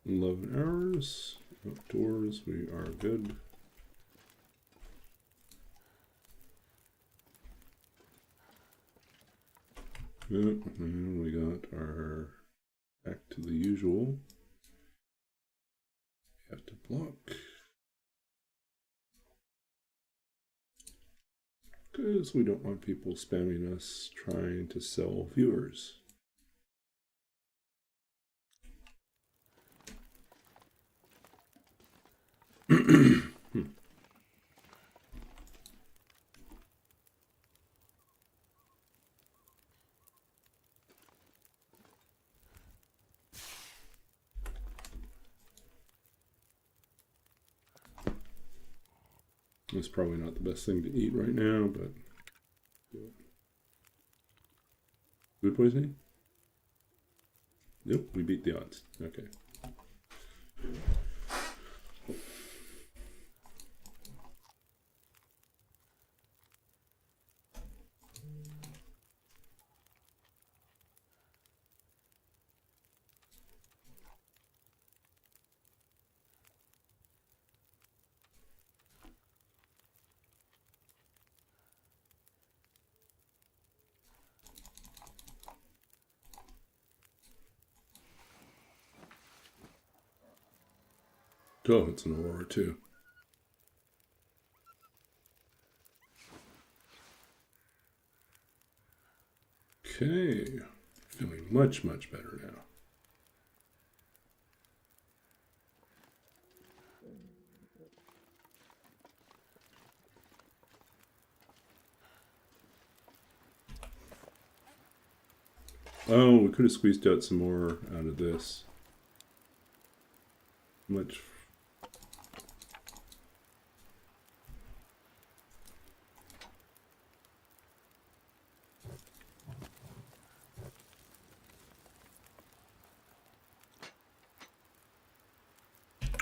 11 hours. Outdoors, we are good. Yep, and we got our back to the usual. We have to block. Because we don't want people spamming us trying to sell viewers. It's probably not the best thing to eat right now, but food poisoning? Nope, we beat the odds. Okay. Oh, it's an aurora too. Okay, feeling much, much better now. Oh, we could have squeezed out some more out of this. Much.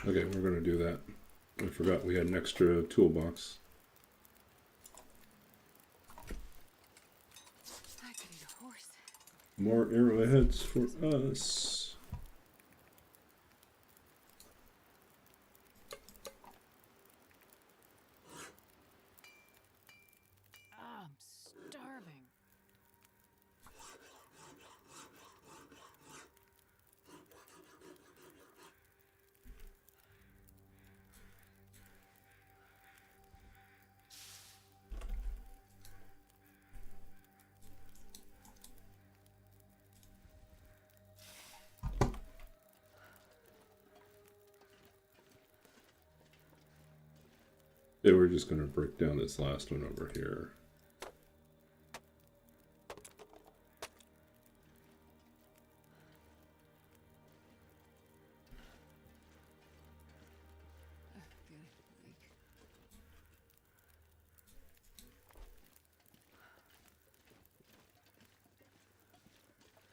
Okay, we're going to do that. I forgot we had an extra toolbox. I could eat a horse. More arrowheads for us. I'm starving. Yeah, we're just going to break down this last one over here.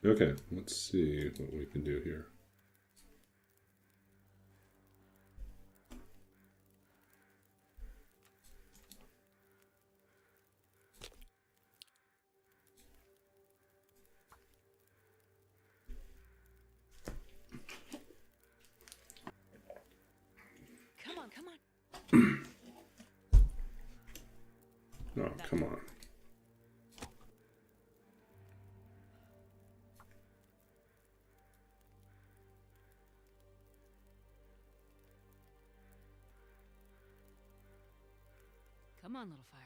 Okay, let's see what we can do here. Come on, come on. Oh, come on. Come on, little fire.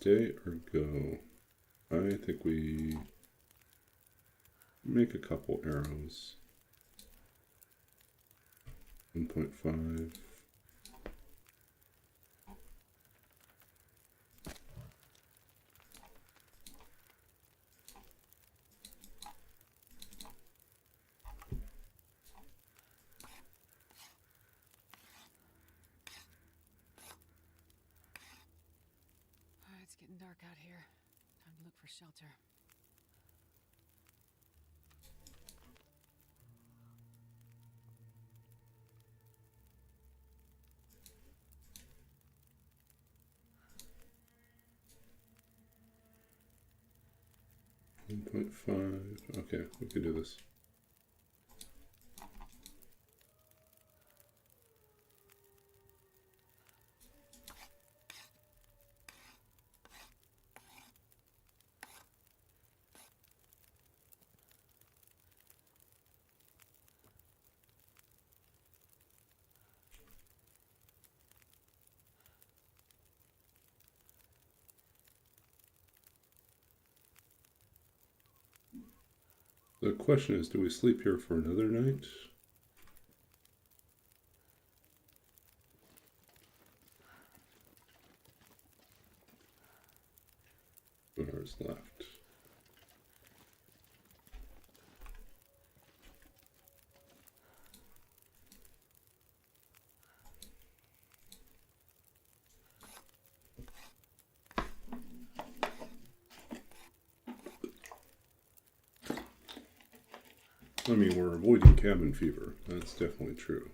stay or go? I think we make a couple arrows. 1.5. It's getting dark out here. Time to look for shelter. .5. Okay, we can do this. The question is, do we sleep here for another night? 2 hours left. I mean, we're avoiding cabin fever. That's definitely true.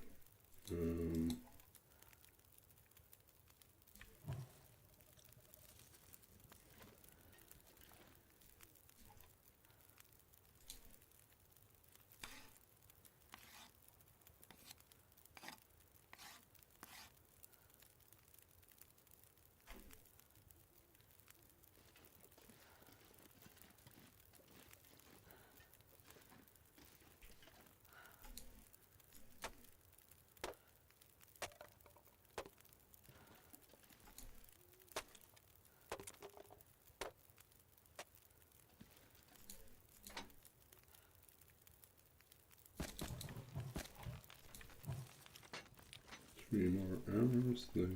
Three more hours there.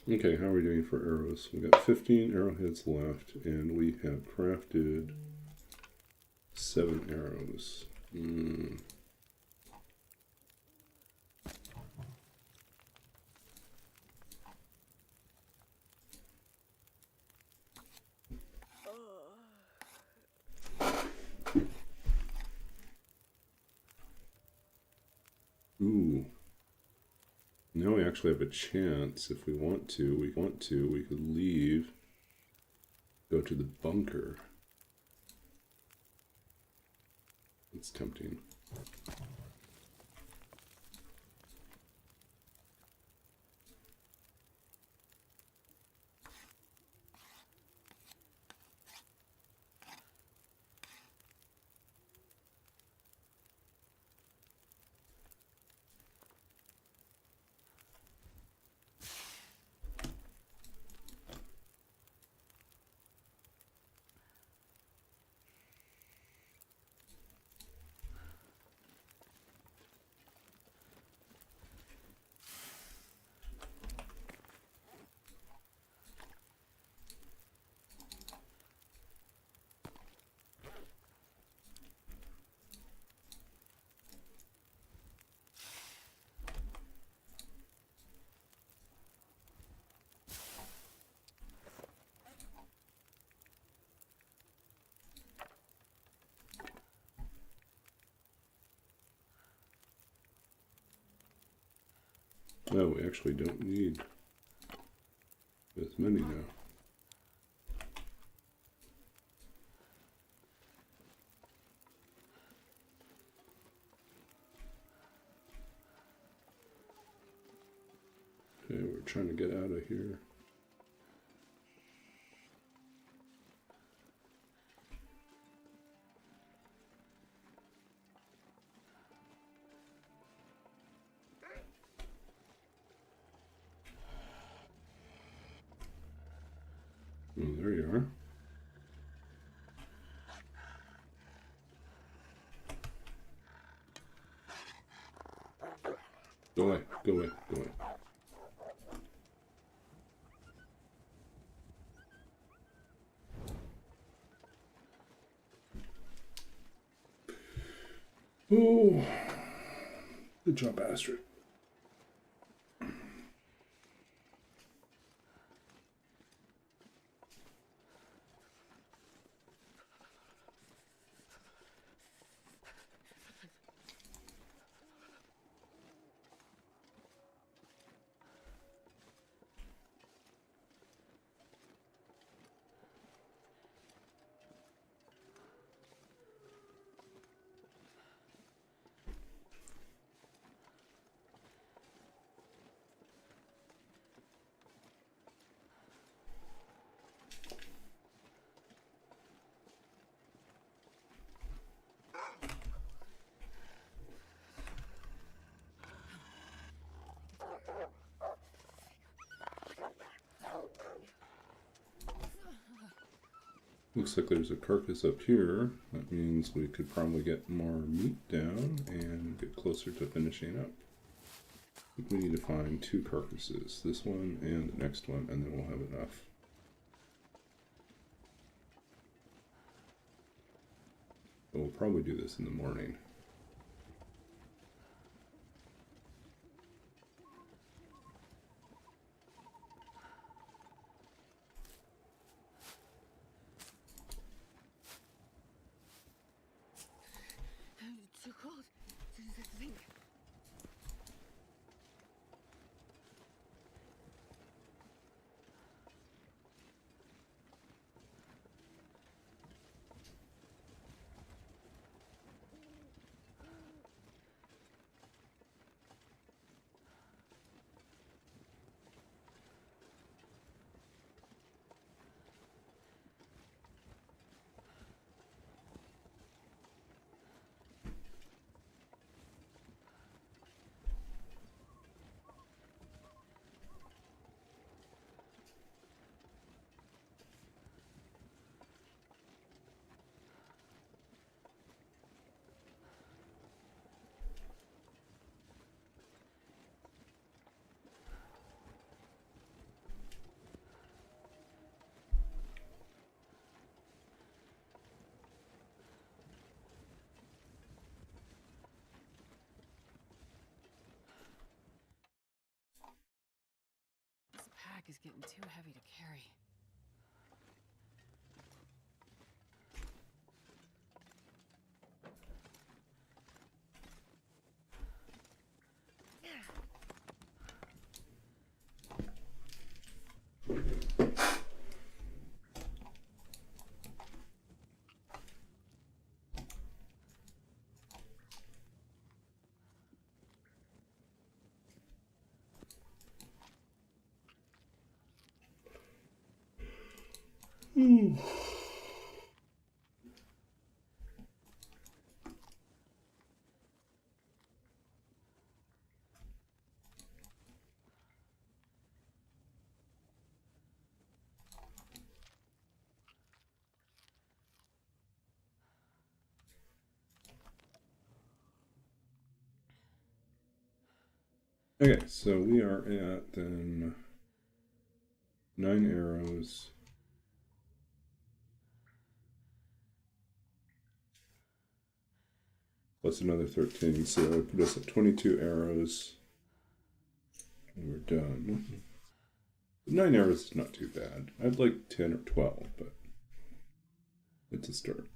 Okay, how are we doing for arrows? We got 15 arrowheads left, and we have crafted 7 arrows. Ooh. Now we actually have a chance. If we want to, we could leave, go to the bunker. It's tempting. Oh, we actually don't need as many now. Okay, we're trying to get out of here. Oh, there you are. Go away, go away, go away. Oh, good job, Astrid. Looks like there's a carcass up here. That means we could probably get more meat down and get closer to finishing up. I think we need to find 2 carcasses, this one and the next one, and then we'll have enough. But we'll probably do this in the morning. It's too cold to think. This pack is getting too heavy to carry. Okay, so we are at then 9 arrows. Plus another 13, so that would put us at 22 arrows. And we're done. 9 arrows is not too bad. I'd like 10 or 12, but it's a start.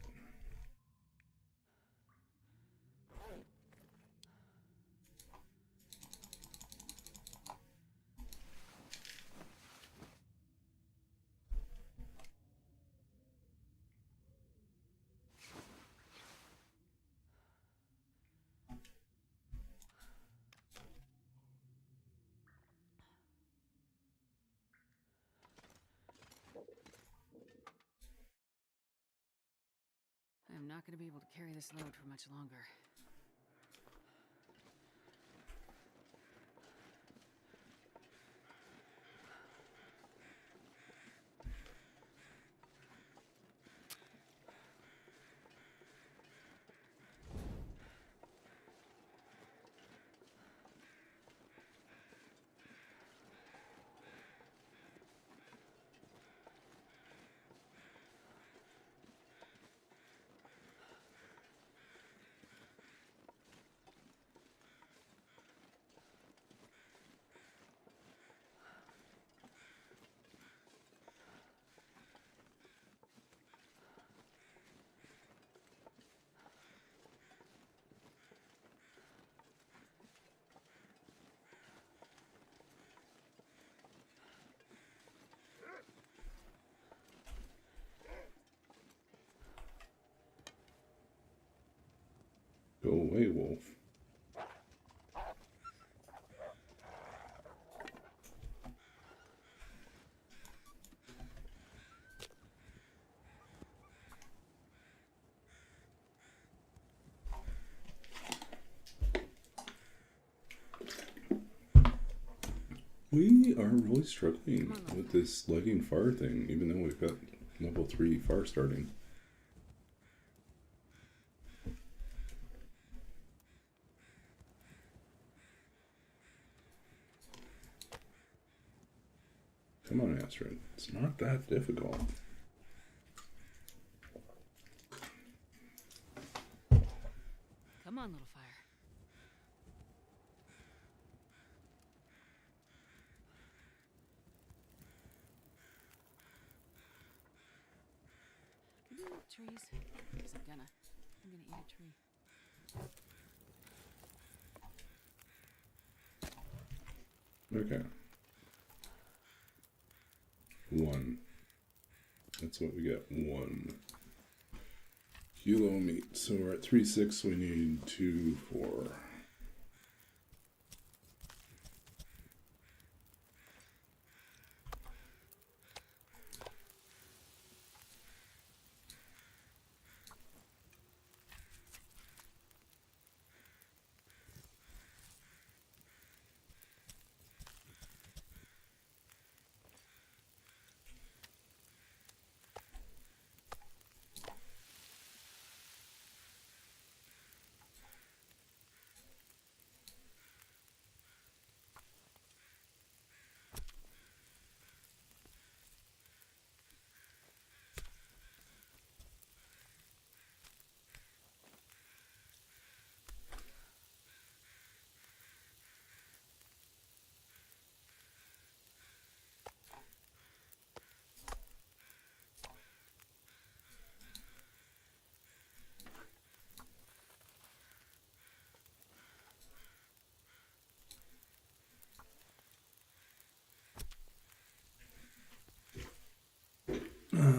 I am not going to be able to carry this load for much longer. Hey, wolf. We are really struggling with this lagging fire thing, even though we've got level 3 fire starting. Come on, Astrid. It's not that difficult. Come on, little fire. Can you eat trees? Because I'm gonna eat a tree. Okay. 1. That's what we get. 1 kilo meat. So we're at 3.6. We need 2.4.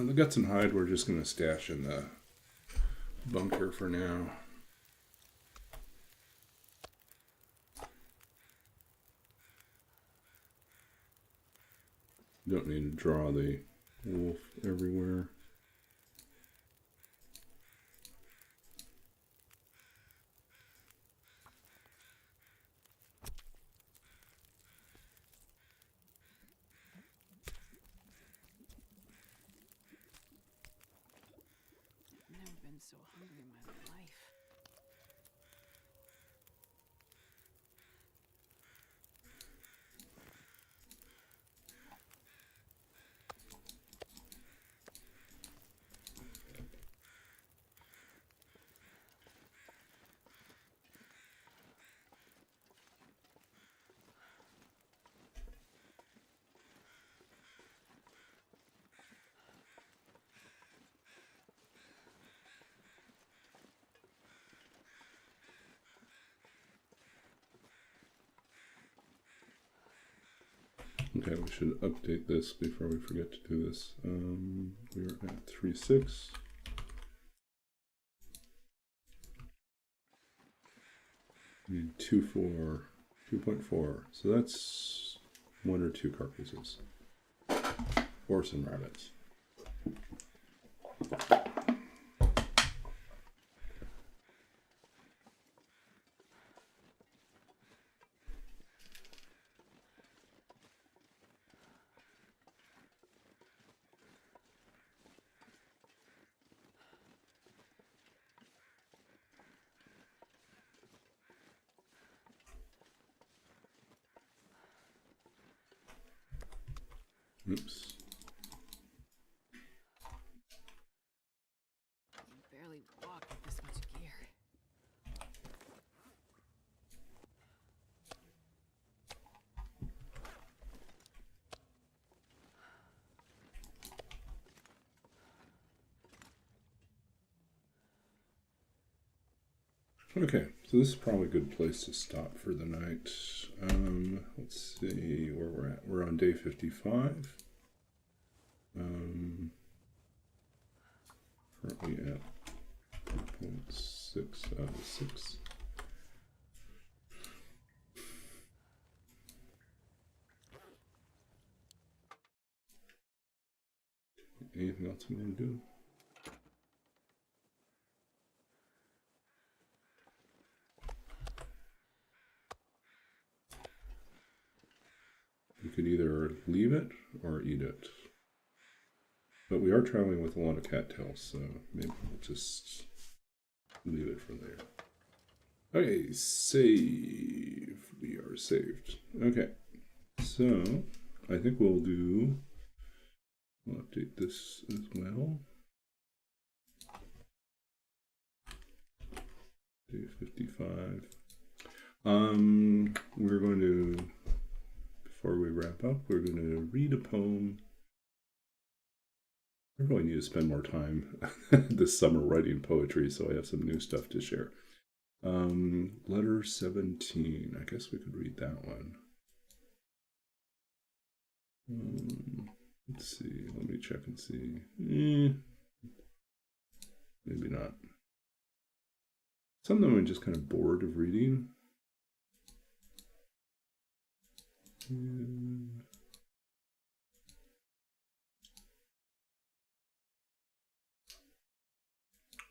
The guts and hide we're just going to stash in the bunker for now. Don't need to draw the wolf everywhere. I've never been so hungry in my life. Okay, we should update this before we forget to do this. We're at 3.6. We need 2.4, 2.4. So that's 1 or 2 carcasses. Or some rabbits. Oops. I can barely walk with this much gear. Okay, so this is probably a good place to stop for the night. Let's see where we're at. We're on day 55. Currently at 0.6 out of 6. anything else we want to do? You could either leave it or eat it. But we are traveling with a lot of cattails, so maybe we'll just leave it for there. Okay, save. We are saved. Okay, so I think we'll update this as well. Day 55. We're going to, before we wrap up, we're going to read a poem. I really need to spend more time this summer writing poetry, so I have some new stuff to share. Letter 17. I guess we could read that one. Let's see. Let me check and see. Maybe not. Some of them I'm just kind of bored of reading.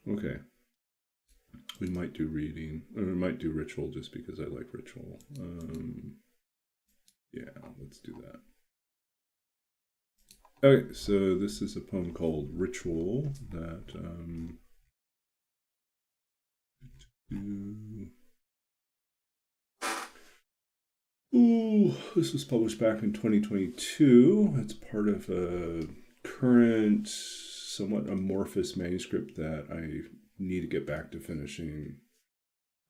Okay. We might do reading, or we might do ritual just because I like ritual. Yeah, let's do that. Okay, so this is a poem called Ritual that this was published back in 2022. It's part of a current, somewhat amorphous manuscript that I need to get back to finishing.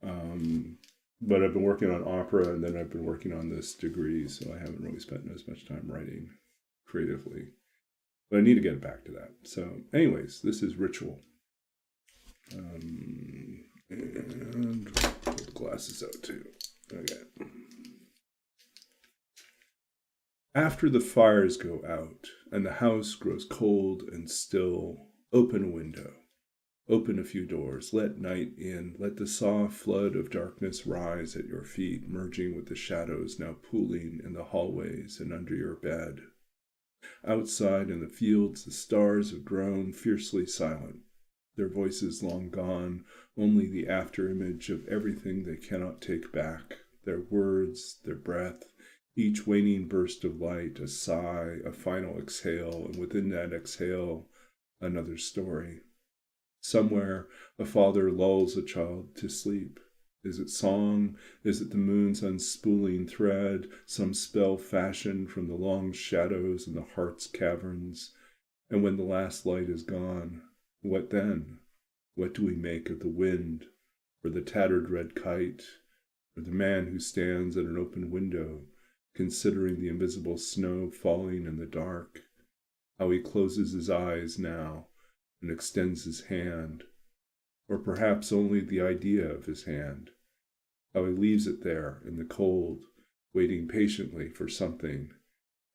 But I've been working on opera, and then I've been working on this degree, so I haven't really spent as much time writing creatively. But I need to get back to that. So anyways, this is Ritual. And pull the glasses out too. Okay. After the fires go out and the house grows cold and still, open a window. Open a few doors, let night in, let the soft flood of darkness rise at your feet, merging with the shadows now pooling in the hallways and under your bed. Outside in the fields, the stars have grown fiercely silent, their voices long gone, only the after-image of everything they cannot take back, their words, their breath, each waning burst of light, a sigh, a final exhale, and within that exhale, another story. Somewhere, a father lulls a child to sleep. Is it song? Is it the moon's unspooling thread, some spell fashioned from the long shadows in the heart's caverns? And when the last light is gone, what then? What do we make of the wind, or the tattered red kite, or the man who stands at an open window, considering the invisible snow falling in the dark? How he closes his eyes now and extends his hand, or perhaps only the idea of his hand. How he leaves it there in the cold, waiting patiently for something,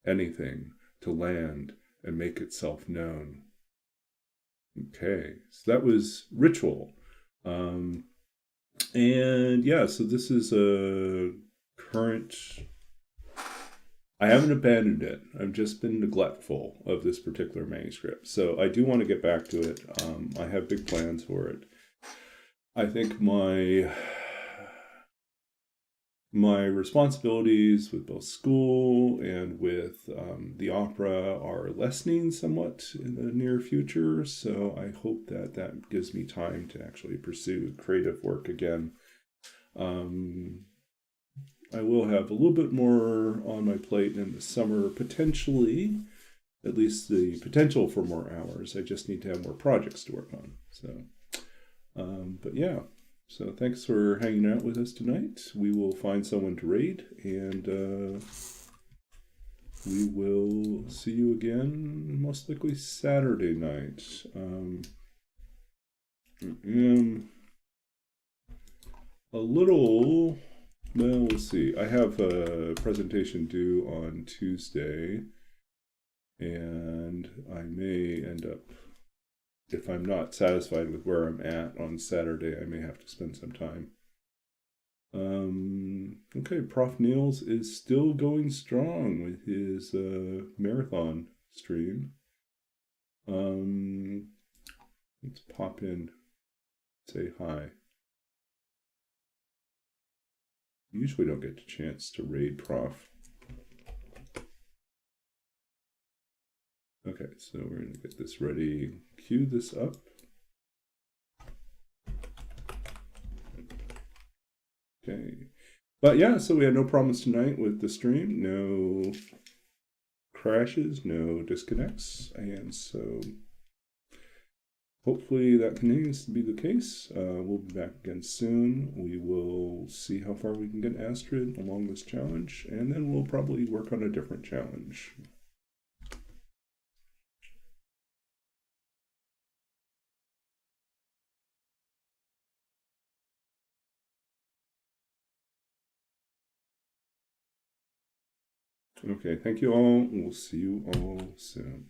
anything, to land and make itself known. Okay, so that was Ritual. And yeah, so this is a current... I haven't abandoned it. I've just been neglectful of this particular manuscript. So I do want to get back to it. I have big plans for it. I think my responsibilities with both school and with the opera are lessening somewhat in the near future. So I hope that that gives me time to actually pursue creative work again. I will have a little bit more on my plate in the summer, potentially, at least the potential for more hours. I just need to have more projects to work on. So, but yeah, so thanks for hanging out with us tonight. We will find someone to raid, and we will see you again, most likely Saturday night. A little... Well, we'll see. I have a presentation due on Tuesday, and I may end up, if I'm not satisfied with where I'm at on Saturday, I may have to spend some time. Okay, Prof. Niels is still going strong with his marathon stream. Let's pop in, say hi. Usually don't get a chance to raid Prof. Okay, so we're going to get this ready. Queue this up. Okay. But yeah, so we had no problems tonight with the stream. No crashes, no disconnects. And so hopefully that continues to be the case. We'll be back again soon. We will see how far we can get Astrid along this challenge. And then we'll probably work on a different challenge. Okay, thank you all. We'll see you all soon.